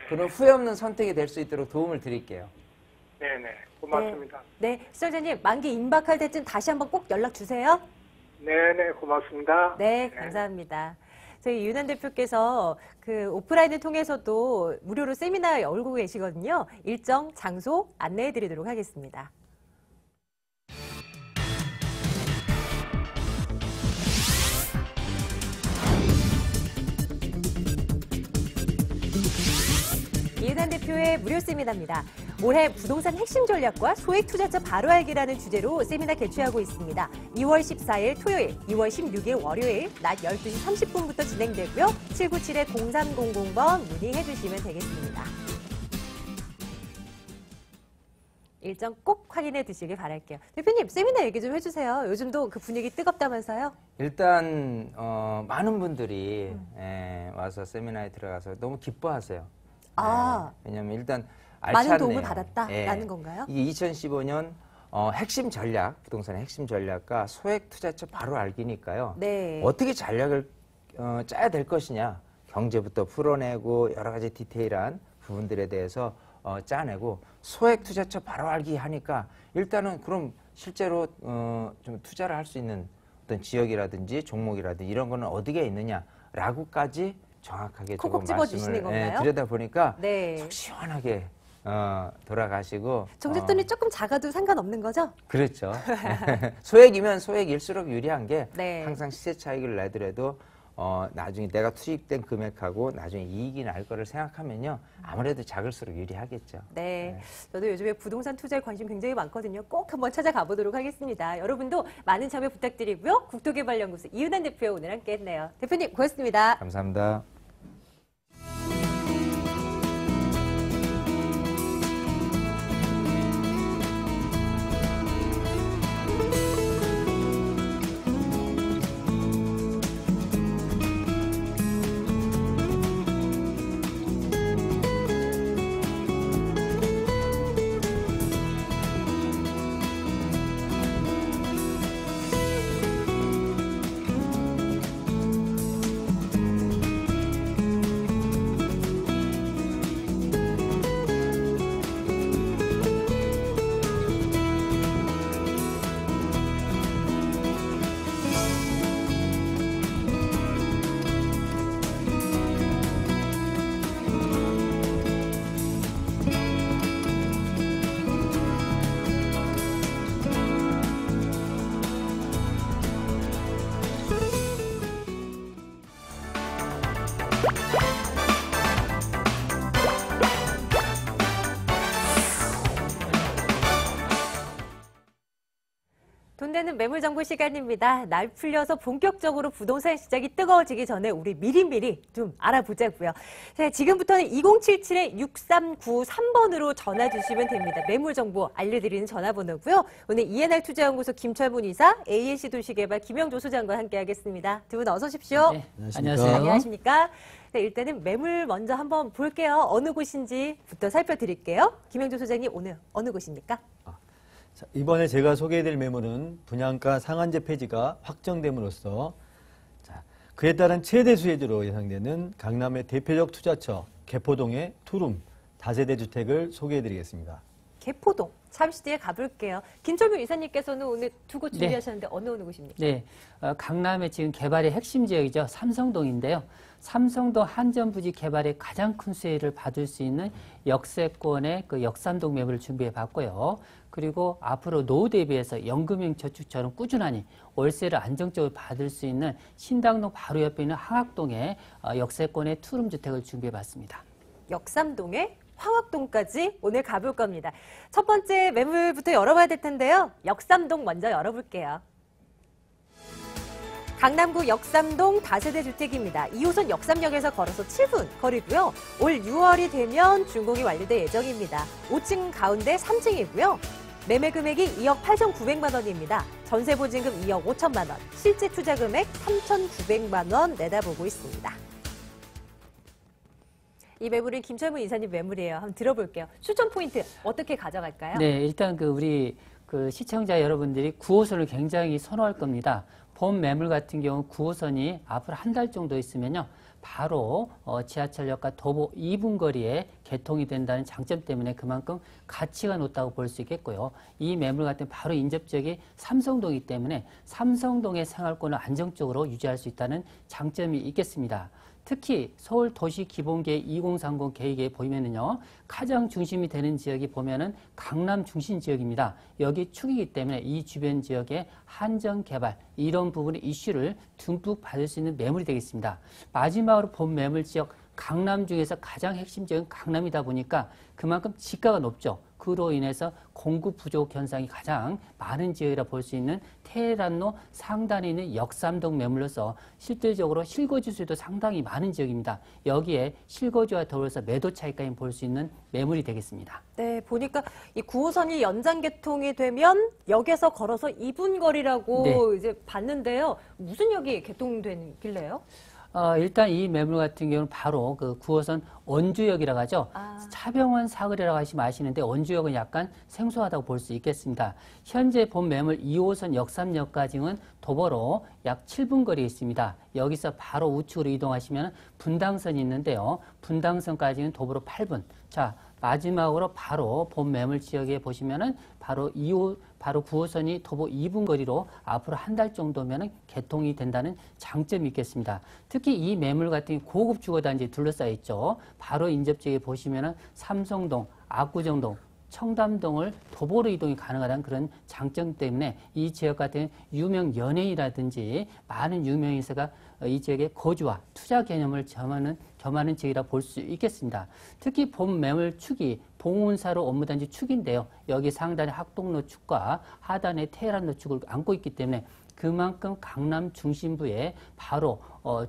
B: 그럼 후회 없는 선택이 될 수 있도록 도움을 드릴게요.
E: 네네. 고맙습니다.
A: 네, 시청자님 만기 임박할 때쯤 다시 한번 꼭 연락 주세요.
E: 네네. 고맙습니다.
A: 네, 감사합니다. 저희 윤한 대표께서 그 오프라인을 통해서도 무료로 세미나 열고 계시거든요. 일정, 장소 안내해 드리도록 하겠습니다. 이은한 대표의 무료 세미나입니다. 올해 부동산 핵심 전략과 소액 투자처 바로 알기라는 주제로 세미나 개최하고 있습니다. 2월 14일 토요일, 2월 16일 월요일 낮 12시 30분부터 진행되고요. 797-0300번 문의해 주시면 되겠습니다. 일정 꼭 확인해 두시길 바랄게요. 대표님, 세미나 얘기 좀 해주세요. 요즘도 그 분위기 뜨겁다면서요?
B: 일단 많은 분들이 와서 세미나에 들어가서 너무 기뻐하세요.
A: 아,
B: 왜냐하면 일단
A: 많은
B: 알찼네요.
A: 도움을 받았다라는 건가요?
B: 이게 2015년 핵심 전략, 부동산의 핵심 전략과 소액 투자처 바로 알기니까요.
A: 네.
B: 어떻게 전략을 짜야 될 것이냐, 경제부터 풀어내고 여러 가지 디테일한 부분들에 대해서 짜내고 소액 투자처 바로 알기 하니까 일단은 그럼 실제로 좀 투자를 할 수 있는 어떤 지역이라든지 종목이라든지 이런 거는 어디에 있느냐라고까지 정확하게
A: 콕콕
B: 조금
A: 집어주시는
B: 말씀을
A: 건가요?
B: 드려다 보니까
A: 네.
B: 속 시원하게 돌아가시고
A: 정제돈이 조금 작아도 상관없는 거죠?
B: 그렇죠. 소액이면 소액일수록 유리한 게
A: 네.
B: 항상 시세 차익을 내더라도 나중에 내가 투입된 금액하고 나중에 이익이 날 거를 생각하면요 아무래도 작을수록 유리하겠죠.
A: 네. 저도 요즘에 부동산 투자에 관심 굉장히 많거든요. 꼭 한번 찾아가 보도록 하겠습니다. 여러분도 많은 참여 부탁드리고요. 국토개발연구소 이은한 대표 오늘 함께 했네요. 대표님 고맙습니다.
B: 감사합니다.
A: 돈 되는 매물 정보 시간입니다. 날 풀려서 본격적으로 부동산 시장이 뜨거워지기 전에 우리 미리미리 좀 알아보자고요. 자, 지금부터는 2077-6393번으로 전화 주시면 됩니다. 매물 정보 알려드리는 전화번호고요. 오늘 ENR 투자연구소 김철문 이사, ANC 도시개발 김영조 소장과 함께하겠습니다. 두 분 어서 오십시오.
F: 네, 안녕하세요.
A: 안녕하십니까? 자, 일단은 매물 먼저 한번 볼게요. 어느 곳인지부터 살펴드릴게요. 김영조 소장님 오늘 어느 곳입니까?
F: 자, 이번에 제가 소개해드릴 매물은 분양가 상한제 폐지가 확정됨으로써 그에 따른 최대 수혜주로 예상되는 강남의 대표적 투자처 개포동의 투룸 다세대 주택을 소개해드리겠습니다.
A: 개포동. 잠시 뒤에 가볼게요. 김철문 이사님께서는 오늘 두 곳 준비하셨는데 어느 곳입니까?
G: 네, 강남의 지금 개발의 핵심 지역이죠. 삼성동인데요. 삼성동 한전부지 개발의 가장 큰 수혜를 받을 수 있는 역세권의 그 역삼동 매물을 준비해 봤고요. 그리고 앞으로 노후 대비해서 연금형 저축처럼 꾸준하니 월세를 안정적으로 받을 수 있는 신당동 바로 옆에 있는 항학동의 역세권의 투룸 주택을 준비해 봤습니다.
A: 역삼동에 황학동까지 오늘 가볼 겁니다. 첫 번째 매물부터 열어봐야 될 텐데요. 역삼동 먼저 열어볼게요. 강남구 역삼동 다세대 주택입니다. 2호선 역삼역에서 걸어서 7분 거리고요. 올 6월이 되면 준공이 완료될 예정입니다. 5층 가운데 3층이고요. 매매 금액이 2억 8,900만 원입니다. 전세 보증금 2억 5천만 원, 실제 투자 금액 3,900만 원 내다보고 있습니다. 이 매물은 김철문 이사님 매물이에요. 한번 들어볼게요. 추천 포인트 어떻게 가져갈까요?
G: 네, 일단 우리 시청자 여러분들이 9호선을 굉장히 선호할 겁니다. 본 매물 같은 경우 9호선이 앞으로 한 달 정도 있으면요. 바로 지하철역과 도보 2분 거리에 개통이 된다는 장점 때문에 그만큼 가치가 높다고 볼 수 있겠고요. 이 매물 같은 바로 인접 지역이 삼성동이기 때문에 삼성동의 생활권을 안정적으로 유지할 수 있다는 장점이 있겠습니다. 특히 서울 도시기본계획 2030 계획에 보면은요, 가장 중심이 되는 지역이 보면은 강남 중심 지역입니다. 여기 축이기 때문에 이 주변 지역의 한정 개발, 이런 부분의 이슈를 듬뿍 받을 수 있는 매물이 되겠습니다. 마지막으로 본 매물 지역, 강남 중에서 가장 핵심 지역은 강남이다 보니까 그만큼 지가가 높죠. 그로 인해서 공급 부족 현상이 가장 많은 지역이라 볼 수 있는 테헤란로 상단에 있는 역삼동 매물로서 실질적으로 실거주수도 상당히 많은 지역입니다. 여기에 실거주와 더불어서 매도 차익까지 볼 수 있는 매물이 되겠습니다.
A: 네, 보니까 이 9호선이 연장 개통이 되면 역에서 걸어서 2분 거리라고
G: 네.
A: 이제 봤는데요. 무슨 역이 개통된길래요?
G: 일단 이 매물 같은 경우는 바로 9호선 원주역이라고 하죠. 차병원 사거리라고 하시면 아시는데 원주역은 약간 생소하다고 볼 수 있겠습니다. 현재 본 매물 2호선 역삼역까지는 도보로 약 7분 거리에 있습니다. 여기서 바로 우측으로 이동하시면 분당선이 있는데요. 분당선까지는 도보로 8분. 자, 마지막으로 바로 본 매물 지역에 보시면은 바로 9호선이 도보 2분 거리로 앞으로 한 달 정도면은 개통이 된다는 장점이 있겠습니다. 특히 이 매물 같은 고급 주거단지 둘러싸여 있죠. 바로 인접지역에 보시면은 삼성동, 압구정동, 청담동을 도보로 이동이 가능하다는 그런 장점 때문에 이 지역 같은 유명 연예인이라든지 많은 유명인사가 이 지역의 거주와 투자 개념을 겸하는 지역이라 볼 수 있겠습니다. 특히 본 매물 축이 봉운사로 업무단지 축인데요. 여기 상단에 학동로 축과 하단에 테헤란로 축을 안고 있기 때문에 그만큼 강남 중심부에 바로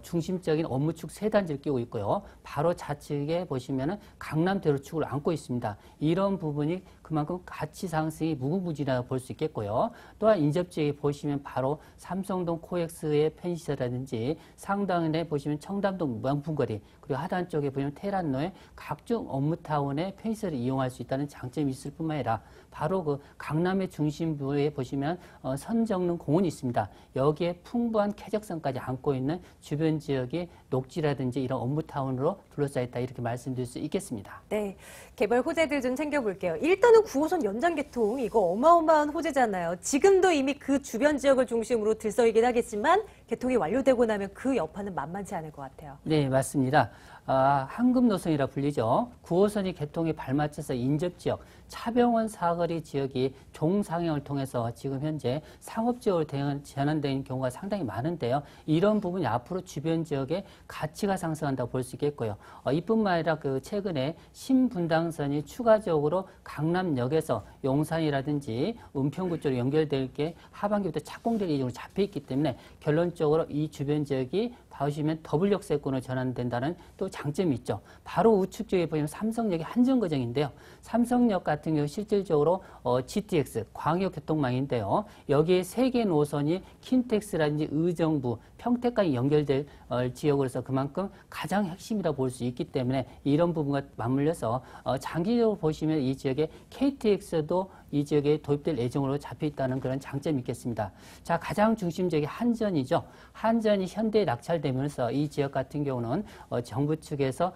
G: 중심적인 업무축 세 단지를 끼고 있고요. 바로 좌측에 보시면은 강남대로축을 안고 있습니다. 이런 부분이 그만큼 가치 상승이 무궁무진하다고 볼 수 있겠고요. 또한 인접지역에 보시면 바로 삼성동 코엑스의 편의시설이라든지 상단에 보시면 청담동 명품거리, 그리고 하단 쪽에 보시면 테헤란로의 각종 업무타운의 편의시설을 이용할 수 있다는 장점이 있을 뿐만 아니라 바로 강남의 중심부에 보시면 선정릉 공원이 있습니다. 여기에 풍부한 쾌적성까지 안고 있는 주변 지역이 녹지라든지 이런 업무타운으로 둘러싸여 있다, 이렇게 말씀드릴 수 있겠습니다.
A: 네, 개발 호재들 좀 챙겨볼게요. 일단은 9호선 연장 개통, 이거 어마어마한 호재잖아요. 지금도 이미 그 주변 지역을 중심으로 들썩이긴 하겠지만 개통이 완료되고 나면 그 여파는 만만치 않을 것 같아요.
G: 네, 맞습니다. 황금 노선이라 불리죠. 9호선이 개통에 발맞춰서 인접지역, 차병원 사거리 지역이 종상향을 통해서 지금 현재 상업지역으로 전환되는 경우가 상당히 많은데요. 이런 부분이 앞으로 주변 지역의 가치가 상승한다고 볼 수 있겠고요. 이뿐만 아니라 그 최근에 신분당선이 추가적으로 강남역에서 용산이라든지 은평구 쪽으로 연결될 게 하반기부터 착공될 예정으로 잡혀 있기 때문에 결론적으로 이 주변 지역이 보시면 더블 역세권으로 전환된다는 또 장점이 있죠. 바로 우측 쪽에 보시면 삼성역의 한정거장인데요. 삼성역 같은 경우 실질적으로 GTX 광역교통망인데요. 여기에 3개 노선이 킨텍스라든지 의정부, 평택까지 연결될 지역으로서 그만큼 가장 핵심이라고 볼 수 있기 때문에 이런 부분과 맞물려서 장기적으로 보시면 이 지역에 KTX도 이 지역에 도입될 예정으로 잡혀 있다는 그런 장점이 있겠습니다. 자, 가장 중심적인 한전이죠. 한전이 현대에 낙찰되면서 이 지역 같은 경우는 정부 측에서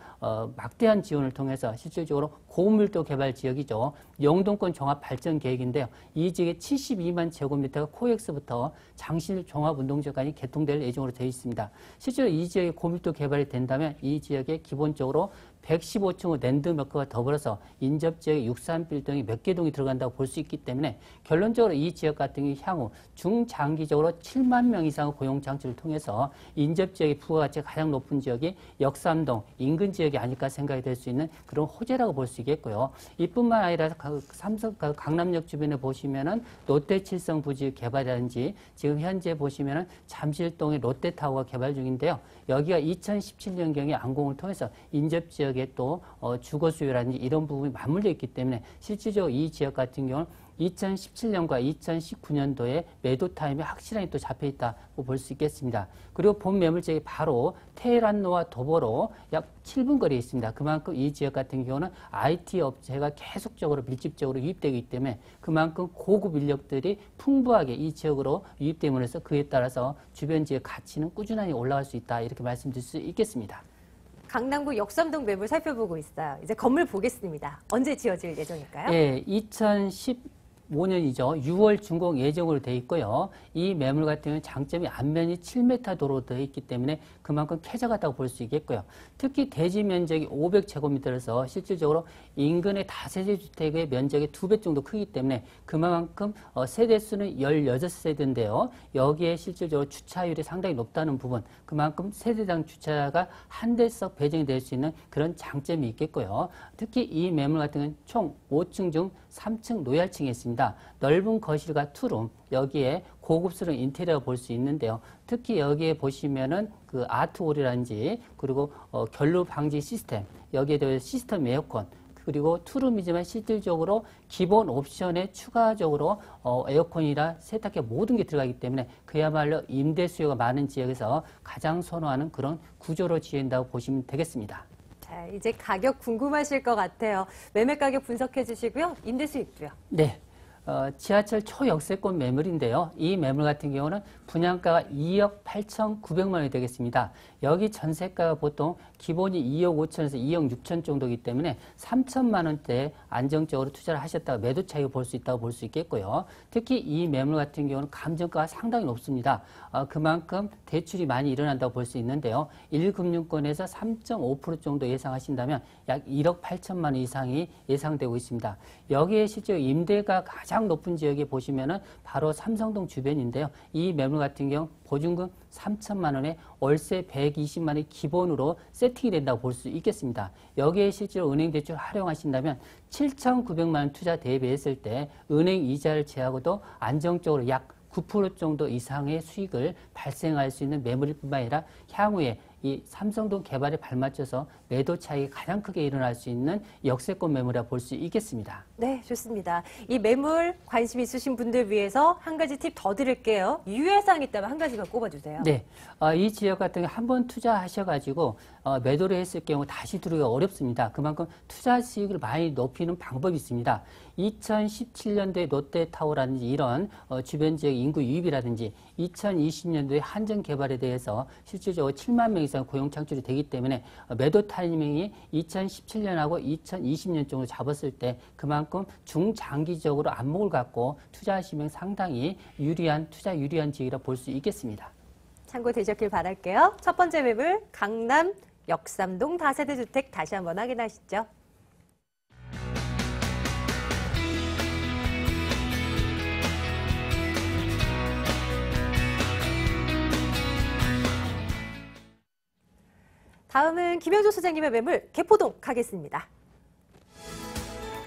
G: 막대한 지원을 통해서 실질적으로 고밀도 개발 지역이죠. 영동권 종합 발전 계획인데요. 이 지역에 72만 제곱미터가 코엑스부터 장실 종합운동장까지 개통될 예정으로 되어 있습니다. 실제로 이 지역에 고밀도 개발이 된다면 이 지역에 기본적으로 115층의 랜드마크와 더불어서 인접지역에 63빌딩이 몇 개 동이 들어간다고 볼 수 있기 때문에 결론적으로 이 지역 같은 경우 향후 중장기적으로 7만 명 이상의 고용 창출을 통해서 인접지역의 부가가치가 가장 높은 지역이 역삼동 인근 지역이 아닐까 생각이 될 수 있는 그런 호재라고 볼 수 있겠고요. 이뿐만 아니라 강남역 주변에 보시면은 롯데칠성 부지 개발이라든지 지금 현재 보시면은 잠실동의 롯데타워가 개발 중인데요. 여기가 2017년경에 완공을 통해서 인접지역에 또 주거 수요라든지 이런 부분이 맞물려 있기 때문에 실질적으로 이 지역 같은 경우는 2017년과 2019년도에 매도 타임이 확실하게 또 잡혀 있다고 볼 수 있겠습니다. 그리고 본 매물지역이 바로 테헤란로와 도보로 약 7분 거리에 있습니다. 그만큼 이 지역 같은 경우는 IT 업체가 계속적으로 밀집적으로 유입되기 때문에 그만큼 고급 인력들이 풍부하게 이 지역으로 유입됨으로 해서 그에 따라서 주변 지역 가치는 꾸준히 올라갈 수 있다. 이렇게 말씀드릴 수 있겠습니다.
A: 강남구 역삼동 매물 살펴보고 있어요. 이제 건물 보겠습니다. 언제 지어질 예정일까요?
G: 네, 2015년이죠. 6월 준공 예정으로 돼 있고요. 이 매물 같은 경우는 장점이 앞면이 7m 도로 되어 있기 때문에 그만큼 쾌적하다고 볼 수 있겠고요. 특히 대지 면적이 500제곱미터라서 실질적으로 인근의 다세대 주택의 면적이 2배 정도 크기 때문에 그만큼 세대 수는 16세대인데요. 여기에 실질적으로 주차율이 상당히 높다는 부분, 그만큼 세대당 주차가 한 대씩 배정이 될 수 있는 그런 장점이 있겠고요. 특히 이 매물 같은 경우는 총 5층 중 3층 노열층에 있습니다. 넓은 거실과 투룸, 여기에 고급스러운 인테리어 볼 수 있는데요. 특히 여기에 보시면은 그 아트홀이라든지 그리고 결로 방지 시스템, 여기에 대해 시스템 에어컨, 그리고 투룸이지만 실질적으로 기본 옵션에 추가적으로 에어컨이나 세탁기 모든 게 들어가기 때문에 그야말로 임대 수요가 많은 지역에서 가장 선호하는 그런 구조로 지어진다고 보시면 되겠습니다.
A: 자, 이제 가격 궁금하실 것 같아요. 매매 가격 분석해 주시고요. 임대 수익도요.
G: 네. 지하철 초역세권 매물인데요. 이 매물 같은 경우는 분양가가 2억 8,900만 원이 되겠습니다. 여기 전세가가 보통 기본이 2억 5천에서 2억 6천 정도이기 때문에 3천만 원대 안정적으로 투자를 하셨다가 매도 차익을 볼 수 있다고 볼 수 있겠고요. 특히 이 매물 같은 경우는 감정가가 상당히 높습니다. 그만큼 대출이 많이 일어난다고 볼 수 있는데요. 1금융권에서 3.5% 정도 예상하신다면 약 1억 8천만 원 이상이 예상되고 있습니다. 여기에 실제 임대가 가장 높은 지역에 보시면은 바로 삼성동 주변인데요. 이 매물 같은 경우 보증금 3천만 원에 월세 120만 원이 기본으로 세팅이 된다고 볼 수 있겠습니다. 여기에 실제로 은행 대출 활용하신다면 7,900만 원 투자 대비했을 때 은행 이자를 제하고도 안정적으로 약 9% 정도 이상의 수익을 발생할 수 있는 매물일 뿐만 아니라 향후에 이 삼성동 개발에 발맞춰서 매도 차익이 가장 크게 일어날 수 있는 역세권 매물이라 볼 수 있겠습니다.
A: 네, 좋습니다. 이 매물 관심 있으신 분들 위해서 한 가지 팁 더 드릴게요. 유예사항이 있다면 한 가지만 꼽아주세요.
G: 네, 이 지역 같은 경우 한번 투자하셔가지고 매도를 했을 경우 다시 들어오기가 어렵습니다. 그만큼 투자 수익을 많이 높이는 방법이 있습니다. 2017년도에 롯데타워라든지 이런 주변 지역 인구 유입이라든지 2020년도에 한전 개발에 대해서 실질적으로 7만 명 이상 고용 창출이 되기 때문에 매도 타이밍이 2017년하고 2020년 정도 잡았을 때 그만큼 중장기적으로 안목을 갖고 투자하시면 상당히 투자 유리한 지역이라 볼 수 있겠습니다.
A: 참고되셨길 바랄게요. 첫 번째 매물 강남 역삼동 다세대 주택 다시 한번 확인하시죠. 다음은 김영조 소장님의 매물 개포동 가겠습니다.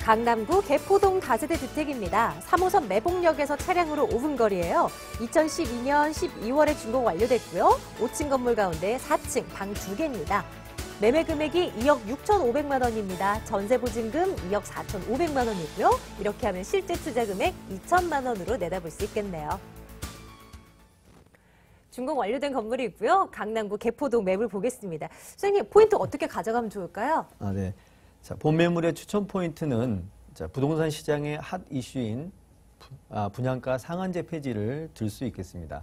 A: 강남구 개포동 다세대 주택입니다. 3호선 매봉역에서 차량으로 5분 거리예요. 2012년 12월에 준공 완료됐고요. 5층 건물 가운데 4층 방 2개입니다. 매매 금액이 2억 6,500만 원입니다. 전세 보증금 2억 4,500만 원이고요. 이렇게 하면 실제 투자 금액 2천만 원으로 내다볼 수 있겠네요. 준공 완료된 건물이 있고요. 강남구 개포동 매물 보겠습니다. 선생님, 포인트 어떻게 가져가면 좋을까요?
F: 네. 자, 본 매물의 추천 포인트는 부동산 시장의 핫 이슈인 분양가 상한제 폐지를 들 수 있겠습니다.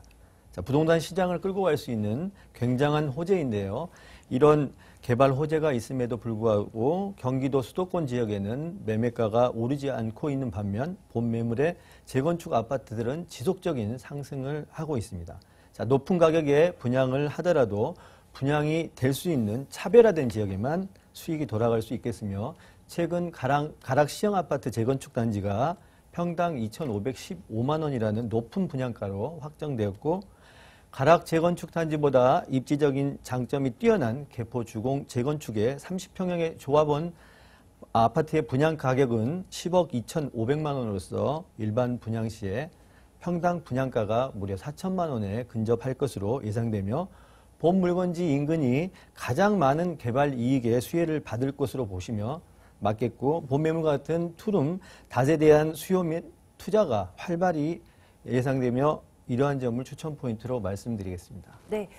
F: 자, 부동산 시장을 끌고 갈 수 있는 굉장한 호재인데요. 이런 개발 호재가 있음에도 불구하고 경기도 수도권 지역에는 매매가가 오르지 않고 있는 반면 본 매물의 재건축 아파트들은 지속적인 상승을 하고 있습니다. 자, 높은 가격에 분양을 하더라도 분양이 될 수 있는 차별화된 지역에만 수익이 돌아갈 수 있겠으며 최근 가락 시형 아파트 재건축 단지가 평당 2,515만 원이라는 높은 분양가로 확정되었고 가락 재건축 단지보다 입지적인 장점이 뛰어난 개포 주공 재건축의 30평형의 조합원 아파트의 분양 가격은 10억 2,500만 원으로서 일반 분양 시에 평당 분양가가 무려 4천만 원에 근접할 것으로 예상되며 본 물건지 인근이 가장 많은 개발 이익의 수혜를 받을 것으로 보시며 맞겠고 본 매물과 같은 투룸 다세대한 수요 및 투자가 활발히 예상되며 이러한 점을 추천 포인트로 말씀드리겠습니다.
A: 네,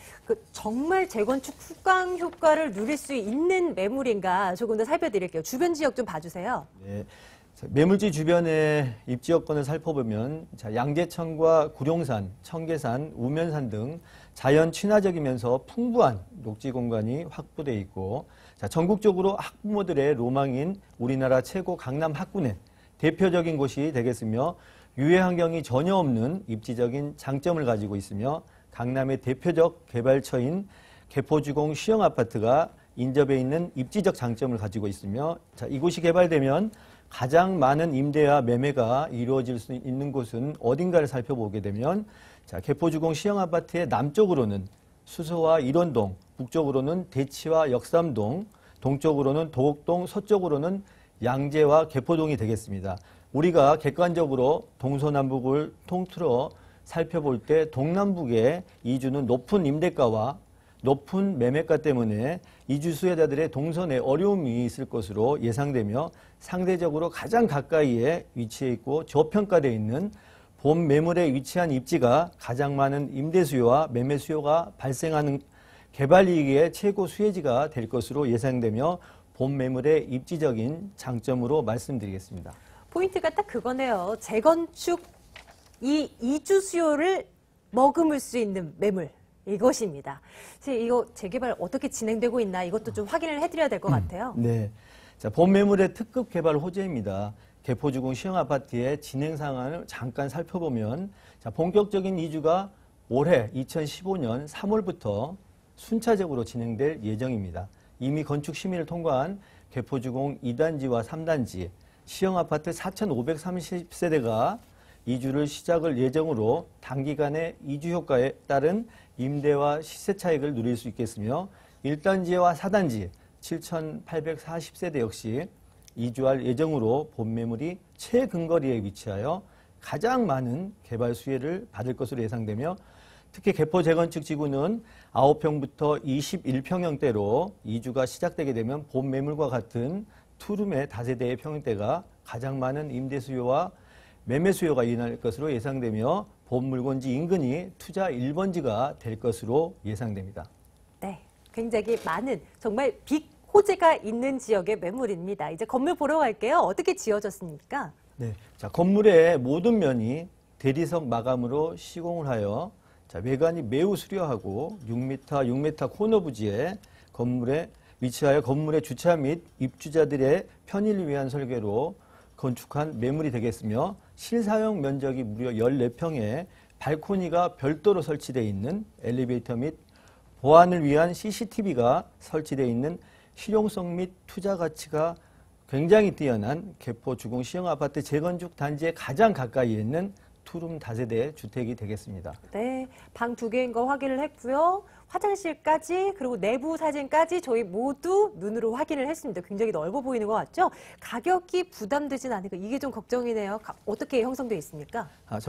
A: 정말 재건축 후광 효과를 누릴 수 있는 매물인가 조금 더 살펴드릴게요. 주변 지역 좀 봐주세요.
F: 네. 매물지 주변의 입지 여건을 살펴보면 양재천과 구룡산, 청계산, 우면산 등 자연 친화적이면서 풍부한 녹지 공간이 확보되어 있고 전국적으로 학부모들의 로망인 우리나라 최고 강남 학군의 대표적인 곳이 되겠으며 유해 환경이 전혀 없는 입지적인 장점을 가지고 있으며 강남의 대표적 개발처인 개포주공 시형 아파트가 인접해 있는 입지적 장점을 가지고 있으며 이곳이 개발되면 가장 많은 임대와 매매가 이루어질 수 있는 곳은 어딘가를 살펴보게 되면 개포주공 시형 아파트의 남쪽으로는 수서와 일원동, 북쪽으로는 대치와 역삼동, 동쪽으로는 도곡동, 서쪽으로는 양재와 개포동이 되겠습니다. 우리가 객관적으로 동서남북을 통틀어 살펴볼 때 동남북의 이주는 높은 임대가와 높은 매매가 때문에 이주 수혜자들의 동선에 어려움이 있을 것으로 예상되며 상대적으로 가장 가까이에 위치해 있고 저평가되어 있는 본 매물에 위치한 입지가 가장 많은 임대 수요와 매매 수요가 발생하는 개발 이익의 최고 수혜지가 될 것으로 예상되며 본 매물의 입지적인 장점으로 말씀드리겠습니다.
A: 포인트가 딱 그거네요. 재건축 이 이주 수요를 머금을 수 있는 매물. 이것입니다. 이거 재개발 어떻게 진행되고 있나 이것도 좀 확인을 해드려야 될 것 같아요.
F: 네. 자, 본 매물의 특급 개발 호재입니다. 개포주공 시형 아파트의 진행 상황을 잠깐 살펴보면 본격적인 이주가 올해 2015년 3월부터 순차적으로 진행될 예정입니다. 이미 건축 심의를 통과한 개포주공 2단지와 3단지 시형 아파트 4,530세대가 이주를 시작을 예정으로 단기간에 이주 효과에 따른 임대와 시세 차익을 누릴 수 있겠으며 1단지와 4단지 7,840세대 역시 이주할 예정으로 본 매물이 최근거리에 위치하여 가장 많은 개발 수혜를 받을 것으로 예상되며 특히 개포 재건축 지구는 9평부터 21평형대로 이주가 시작되게 되면 본 매물과 같은 투룸의 다세대의 평형대가 가장 많은 임대 수요와 매매 수요가 일어날 것으로 예상되며 본 물건지 인근이 투자 1번지가 될 것으로 예상됩니다.
A: 네, 굉장히 많은 정말 빅 호재가 있는 지역의 매물입니다. 이제 건물 보러 갈게요. 어떻게 지어졌습니까?
F: 네, 자, 건물의 모든 면이 대리석 마감으로 시공을 하여 외관이 매우 수려하고 6m 코너 부지에 건물에 위치하여 건물의 주차 및 입주자들의 편의를 위한 설계로 건축한 매물이 되겠으며 실사용 면적이 무려 14평에 발코니가 별도로 설치되어 있는 엘리베이터 및 보안을 위한 CCTV가 설치되어 있는 실용성 및 투자 가치가 굉장히 뛰어난 개포 주공 시형 아파트 재건축 단지에 가장 가까이 있는 투룸 다세대 주택이 되겠습니다.
A: 네, 방 2개인 거 확인을 했고요. 화장실까지 그리고 내부 사진까지 저희 모두 눈으로 확인을 했습니다. 굉장히 넓어 보이는 것 같죠? 가격이 부담되진 않으니까 이게 좀 걱정이네요. 어떻게 형성되어 있습니까?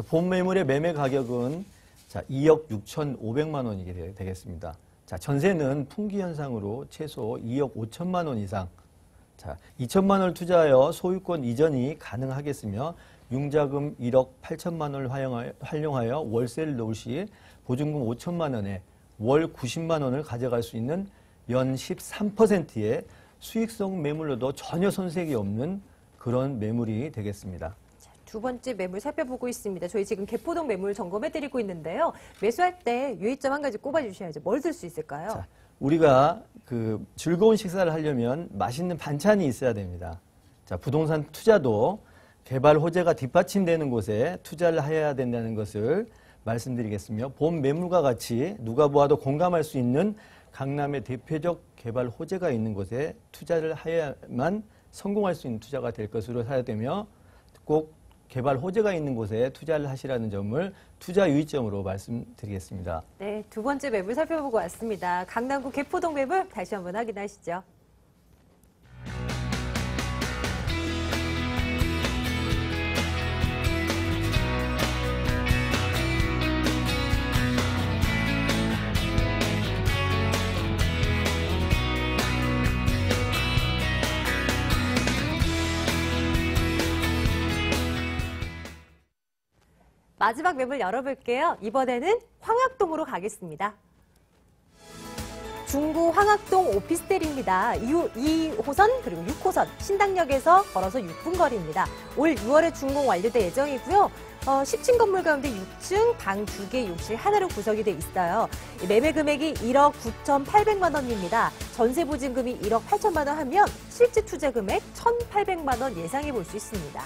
F: 본 매물의 매매 가격은 2억 6,500만 원이 되겠습니다. 전세는 풍기 현상으로 최소 2억 5천만 원 이상, 2천만 원을 투자하여 소유권 이전이 가능하겠으며 융자금 1억 8천만 원을 활용하여 월세를 놓을 시 보증금 5천만 원에 월 90만 원을 가져갈 수 있는 연 13%의 수익성 매물로도 전혀 손색이 없는 그런 매물이 되겠습니다.
A: 두 번째 매물 살펴보고 있습니다. 저희 지금 개포동 매물 점검해드리고 있는데요. 매수할 때 유의점 한 가지 꼽아주셔야죠. 뭘 들 수 있을까요?
F: 우리가 즐거운 식사를 하려면 맛있는 반찬이 있어야 됩니다. 부동산 투자도 개발 호재가 뒷받침되는 곳에 투자를 해야 된다는 것을 말씀드리겠으며 본 매물과 같이 누가 보아도 공감할 수 있는 강남의 대표적 개발 호재가 있는 곳에 투자를 해야만 성공할 수 있는 투자가 될 것으로 사야 되며 꼭 개발 호재가 있는 곳에 투자를 하시라는 점을 투자 유의점으로 말씀드리겠습니다.
A: 네, 두 번째 매물 살펴보고 왔습니다. 강남구 개포동 매물 다시 한번 확인하시죠. 마지막 매물 열어볼게요. 이번에는 황학동으로 가겠습니다. 중구 황학동 오피스텔입니다. 2호선 그리고 6호선 신당역에서 걸어서 6분 거리입니다. 올 6월에 준공 완료될 예정이고요. 10층 건물 가운데 6층 방 2개 욕실 하나로 구성이 돼 있어요. 매매 금액이 1억 9,800만 원입니다. 전세 보증금이 1억 8천만 원 하면 실제 투자 금액 1,800만 원 예상해 볼 수 있습니다.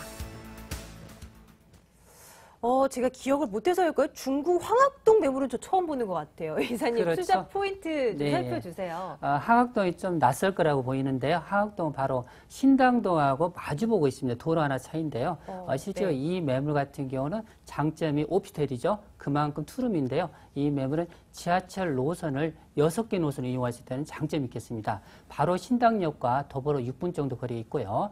A: 제가 기억을 못해서일까요? 중구 황학동 매물은 저 처음 보는 것 같아요. 이사님
G: 그렇죠.
A: 투자 포인트 좀
G: 네.
A: 살펴주세요.
G: 황학동이 좀 낯설 거라고 보이는데요. 황학동은 바로 신당동하고 마주보고 있습니다. 도로 하나 차이인데요. 실제로
A: 네.
G: 이 매물 같은 경우는 장점이 오피스텔이죠. 그만큼 투룸인데요. 이 매물은 지하철 노선을 6개 노선을 이용할 수 있다는 장점이 있겠습니다. 바로 신당역과 더불어 6분 정도 거리에 있고요.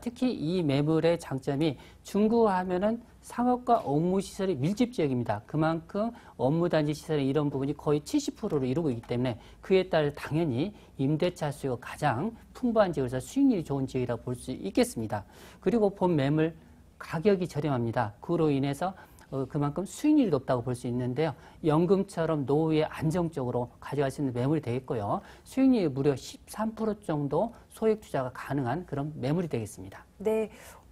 G: 특히 이 매물의 장점이 중구하면은 상업과 업무시설이 밀집 지역입니다. 그만큼 업무단지 시설의 이런 부분이 거의 70%를 이루고 있기 때문에 그에 따라 당연히 임대차 수요가 가장 풍부한 지역에서 수익률이 좋은 지역이라고 볼 수 있겠습니다. 그리고 본 매물 가격이 저렴합니다. 그로 인해서 그만큼 수익률이 높다고 볼 수 있는데요. 연금처럼 노후에 안정적으로 가져갈 수 있는 매물이 되겠고요. 수익률이 무려 13% 정도 소액 투자가 가능한 그런 매물이 되겠습니다.
A: 네,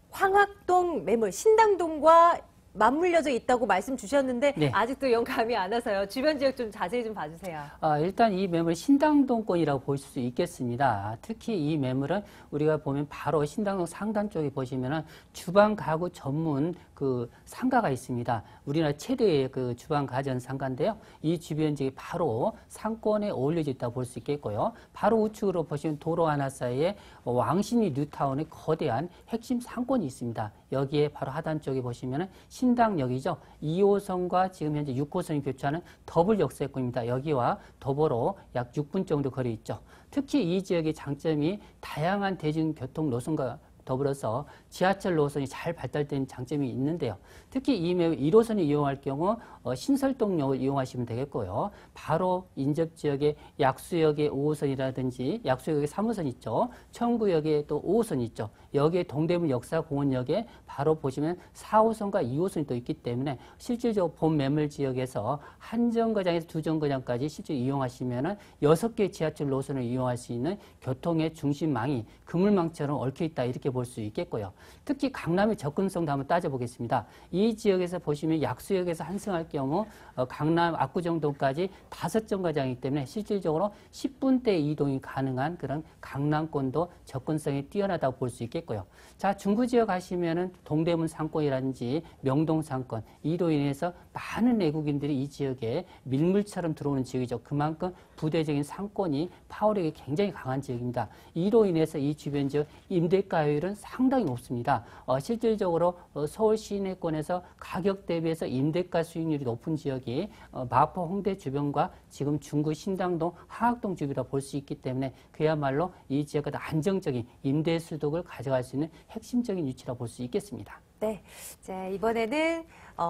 A: 황학동 매물 신당동과 맞물려져 있다고 말씀 주셨는데
G: 네.
A: 아직도 영감이 안 와서요. 주변 지역 좀 자세히 좀 봐주세요.
G: 일단 이 매물 신당동권이라고 볼 수 있겠습니다. 특히 이 매물은 우리가 보면 바로 신당동 상단 쪽에 보시면은 주방 가구 전문 그 상가가 있습니다. 우리나라 최대의 그 주방 가전 상가인데요. 이 주변 지역이 바로 상권에 어울려져 있다고 볼 수 있겠고요. 바로 우측으로 보시면 도로 하나 사이에 왕신리 뉴타운의 거대한 핵심 상권이 있습니다. 여기에 바로 하단 쪽에 보시면은 신당역이죠. 2호선과 지금 현재 6호선이 교차하는 더블 역세권입니다. 여기와 더불어 약 6분 정도 거리 있죠. 특히 이 지역의 장점이 다양한 대중교통 노선과 더불어서 지하철 노선이 잘 발달된 장점이 있는데요. 특히 이 매물 1호선을 이용할 경우 신설동역을 이용하시면 되겠고요. 바로 인접 지역에 약수역의 5호선이라든지 약수역의 3호선 있죠. 청구역에 또 5호선 있죠. 여기에 동대문 역사공원역에 바로 보시면 4호선과 2호선이 또 있기 때문에 실질적으로 본 매물 지역에서 한 정거장에서 두 정거장까지 실제 이용하시면은 6개 지하철 노선을 이용할 수 있는 교통의 중심망이 그물망처럼 얽혀 있다 이렇게 볼 볼 수 있겠고요. 특히 강남의 접근성도 한번 따져보겠습니다. 이 지역에서 보시면 약수역에서 환승할 경우 강남 압구정동까지 5정거장이기 때문에 실질적으로 10분대 이동이 가능한 그런 강남권도 접근성이 뛰어나다고 볼 수 있겠고요. 자, 중구 지역 가시면은 동대문 상권이라든지 명동 상권, 이로 인해서 많은 외국인들이 이 지역에 밀물처럼 들어오는 지역이죠. 그만큼 부대적인 상권이 파워력이 굉장히 강한 지역입니다. 이로 인해서 이 주변 지역 임대가율은 상당히 높습니다. 실질적으로 서울 시내권에서 가격 대비해서 임대가 수익률이 높은 지역이 마포, 홍대 주변과 지금 중구, 신당동, 하학동 주변이라 볼 수 있기 때문에 그야말로 이 지역과 안정적인 임대 수득을 가져갈 수 있는 핵심적인 위치라 볼 수 있겠습니다.
A: 네. 자, 이번에는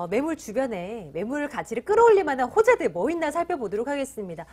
A: 매물 주변에 매물 가치를 끌어올릴 만한 호재들 뭐 있나 살펴보도록 하겠습니다.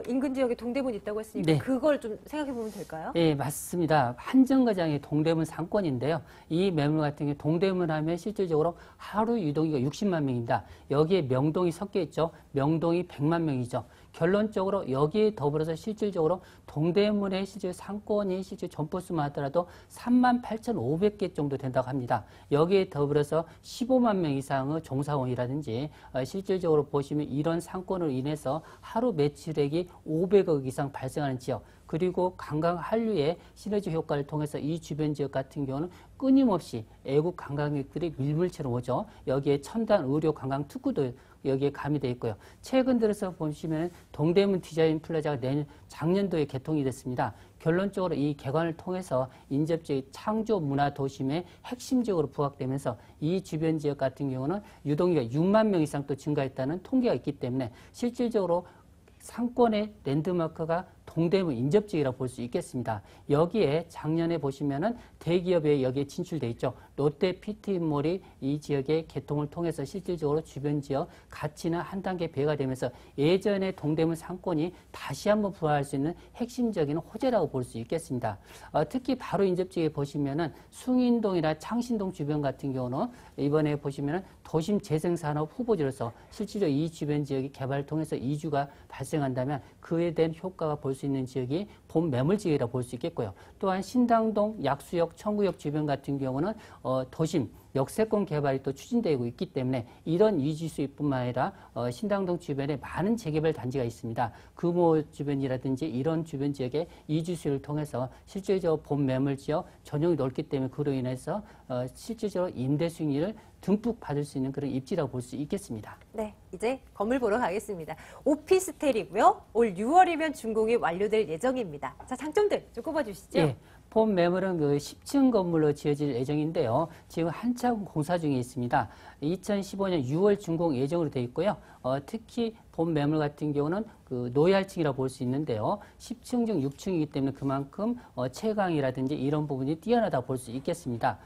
A: 인근 지역에 동대문 있다고 했으니까
G: 네.
A: 그걸 좀 생각해 보면 될까요?
G: 네, 맞습니다. 한정거장의 동대문 상권인데요. 이 매물 같은 경우 동대문 하면 실질적으로 하루 유동인구가 60만 명입니다. 여기에 명동이 섞여 있죠. 명동이 100만 명이죠. 결론적으로 여기에 더불어서 실질적으로 동대문의 실질 상권이 실질 점포수만 하더라도 38,500개 정도 된다고 합니다. 여기에 더불어서 15만 명 이상의 종사원이라든지 실질적으로 보시면 이런 상권으로 인해서 하루 매출액이 500억 이상 발생하는 지역, 그리고 관광 한류의 시너지 효과를 통해서 이 주변 지역 같은 경우는 끊임없이 애국 관광객들이 밀물처럼 오죠. 여기에 첨단 의료 관광 특구도 여기에 가미되어 있고요. 최근 들어서 보시면 동대문 디자인 플라자가 작년도에 개통이 됐습니다. 결론적으로 이 개관을 통해서 인접지역 창조 문화 도심의 핵심적으로 부각되면서 이 주변 지역 같은 경우는 유동인구가 6만 명 이상 또 증가했다는 통계가 있기 때문에 실질적으로 상권의 랜드마크가 동대문 인접지역이라고 볼 수 있겠습니다. 여기에 작년에 보시면은 대기업에 여기에 진출돼 있죠. 롯데 PT몰이 이 지역의 개통을 통해서 실질적으로 주변 지역 가치는 한 단계 배가 되면서 예전의 동대문 상권이 다시 한번 부활할 수 있는 핵심적인 호재라고 볼 수 있겠습니다. 특히 바로 인접지역에 보시면은 숭인동이나 창신동 주변 같은 경우는 이번에 보시면은 도심 재생산업 후보지로서 실질적으로 이 주변 지역의 개발을 통해서 이주가 발생한다면 그에 대한 효과가 볼 수 있는 지역이 본 매물 지역이라고 볼 수 있겠고요. 또한 신당동, 약수역, 청구역 주변 같은 경우는 도심 역세권 개발이 또 추진되고 있기 때문에 이런 이주 수익뿐만 아니라 신당동 주변에 많은 재개발 단지가 있습니다. 금호 주변이라든지 이런 주변 지역의 이주 수익을 통해서 실질적으로 본 매물 지역 전용이 넓기 때문에 그로 인해서 실질적으로 임대 수익률을 듬뿍 받을 수 있는 그런 입지라고 볼 수 있겠습니다.
A: 네, 이제 건물 보러 가겠습니다. 오피스텔이고요. 올 6월이면 준공이 완료될 예정입니다. 자, 장점들 좀 꼽아주시죠.
G: 예. 본 매물은 그 10층 건물로 지어질 예정인데요. 지금 한참 공사 중에 있습니다. 2015년 6월 준공 예정으로 되어 있고요. 특히 본 매물 같은 경우는 그 노얄층이라고 볼 수 있는데요. 10층 중 6층이기 때문에 그만큼 채광이라든지 이런 부분이 뛰어나다고 볼 수 있겠습니다.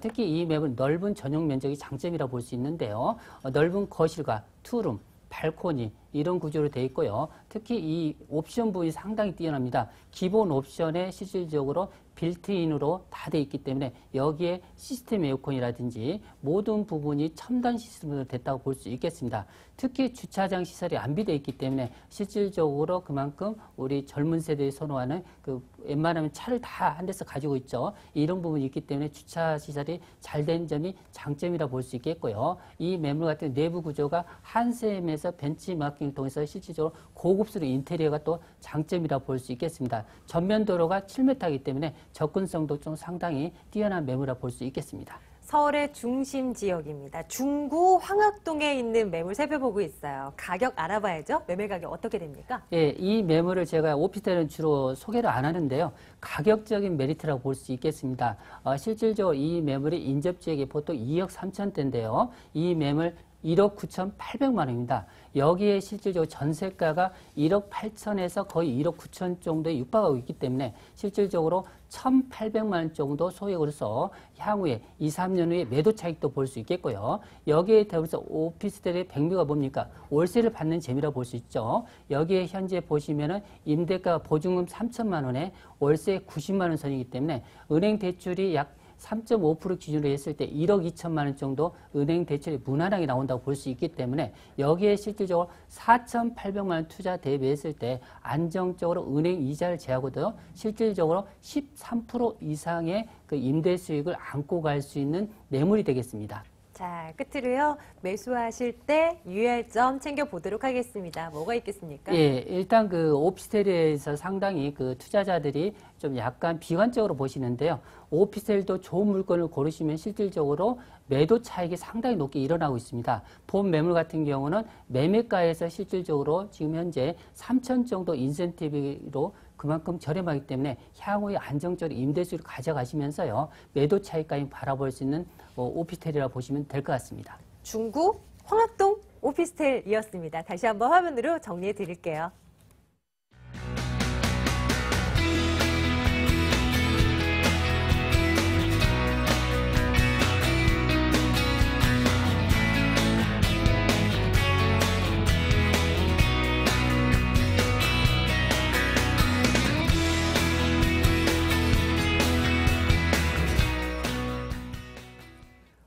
G: 특히 이 매물 넓은 전용 면적이 장점이라고 볼 수 있는데요. 넓은 거실과 투룸, 발코니 이런 구조로 되어 있고요. 특히 이 옵션 부분이 상당히 뛰어납니다. 기본 옵션에 실질적으로 빌트인으로 다 되어 있기 때문에 여기에 시스템 에어컨이라든지 모든 부분이 첨단 시스템으로 됐다고 볼 수 있겠습니다. 특히 주차장 시설이 안비되어 있기 때문에 실질적으로 그만큼 우리 젊은 세대에 선호하는 그 웬만하면 차를 다 한 대서 가지고 있죠. 이런 부분이 있기 때문에 주차 시설이 잘 된 점이 장점이라 볼 수 있겠고요. 이 매물 같은 내부 구조가 한샘에서 벤치마킹을 통해서 실질적으로 고급스러운 인테리어가 또 장점이라 볼 수 있겠습니다. 전면 도로가 7m이기 때문에 접근성도 좀 상당히 뛰어난 매물이라 볼 수 있겠습니다.
A: 서울의 중심 지역입니다. 중구 황학동에 있는 매물 살펴보고 있어요. 가격 알아봐야죠. 매매 가격 어떻게 됩니까?
G: 예, 이 매물을 제가 오피스텔은 주로 소개를 안 하는데요. 가격적인 메리트라고 볼 수 있겠습니다. 실질적으로 이 매물이 인접지역이 보통 2억 3천대인데요. 이 매물 1억 9,800만 원입니다. 여기에 실질적으로 전세가가 1억 8천에서 거의 1억 9천 정도에 육박하고 있기 때문에 실질적으로 1,800만 원 정도 소액으로서 향후에 2, 3년 후에 매도 차익도 볼 수 있겠고요. 여기에 더불어서 오피스텔의 백미가 뭡니까? 월세를 받는 재미라고 볼 수 있죠. 여기에 현재 보시면은 임대가 보증금 3천만 원에 월세 90만 원 선이기 때문에 은행 대출이 약 3.5% 기준으로 했을 때 1억 2천만 원 정도 은행 대출이 무난하게 나온다고 볼 수 있기 때문에 여기에 실질적으로 4,800만 원 투자 대비했을 때 안정적으로 은행 이자를 제하고도 실질적으로 13% 이상의 그 임대 수익을 안고 갈 수 있는 매물이 되겠습니다.
A: 자, 끝으로요. 매수하실 때 유의할 점 챙겨보도록 하겠습니다. 뭐가 있겠습니까?
G: 예, 일단 그 오피스텔에서 상당히 그 투자자들이 좀 약간 비관적으로 보시는데요. 오피스텔도 좋은 물건을 고르시면 실질적으로 매도 차익이 상당히 높게 일어나고 있습니다. 본 매물 같은 경우는 매매가에서 실질적으로 지금 현재 3천 정도 인센티브로 그만큼 저렴하기 때문에 향후에 안정적으로 임대수를 가져가시면서요. 매도 차익까지 바라볼 수 있는 오피스텔이라고 보시면 될 것 같습니다.
A: 중구 황학동 오피스텔이었습니다. 다시 한번 화면으로 정리해 드릴게요.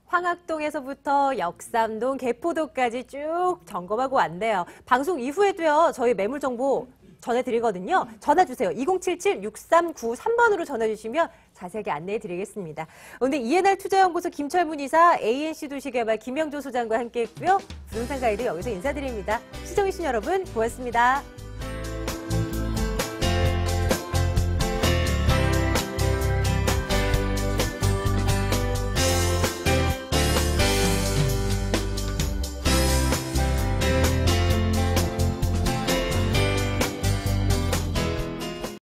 A: 황학동에서부터 역삼동, 개포도까지 쭉 점검하고 왔네요. 방송 이후에도요, 저희 매물 정보 전해드리거든요. 전화 주세요. 2077-6393번으로 전화 주시면 자세하게 안내해 드리겠습니다. 오늘 이해날 투자연구소 김철문 이사, ANC 도시개발 김영조 소장과 함께 했고요. 부동산 가이드 여기서 인사드립니다. 시청해주신 여러분 고맙습니다.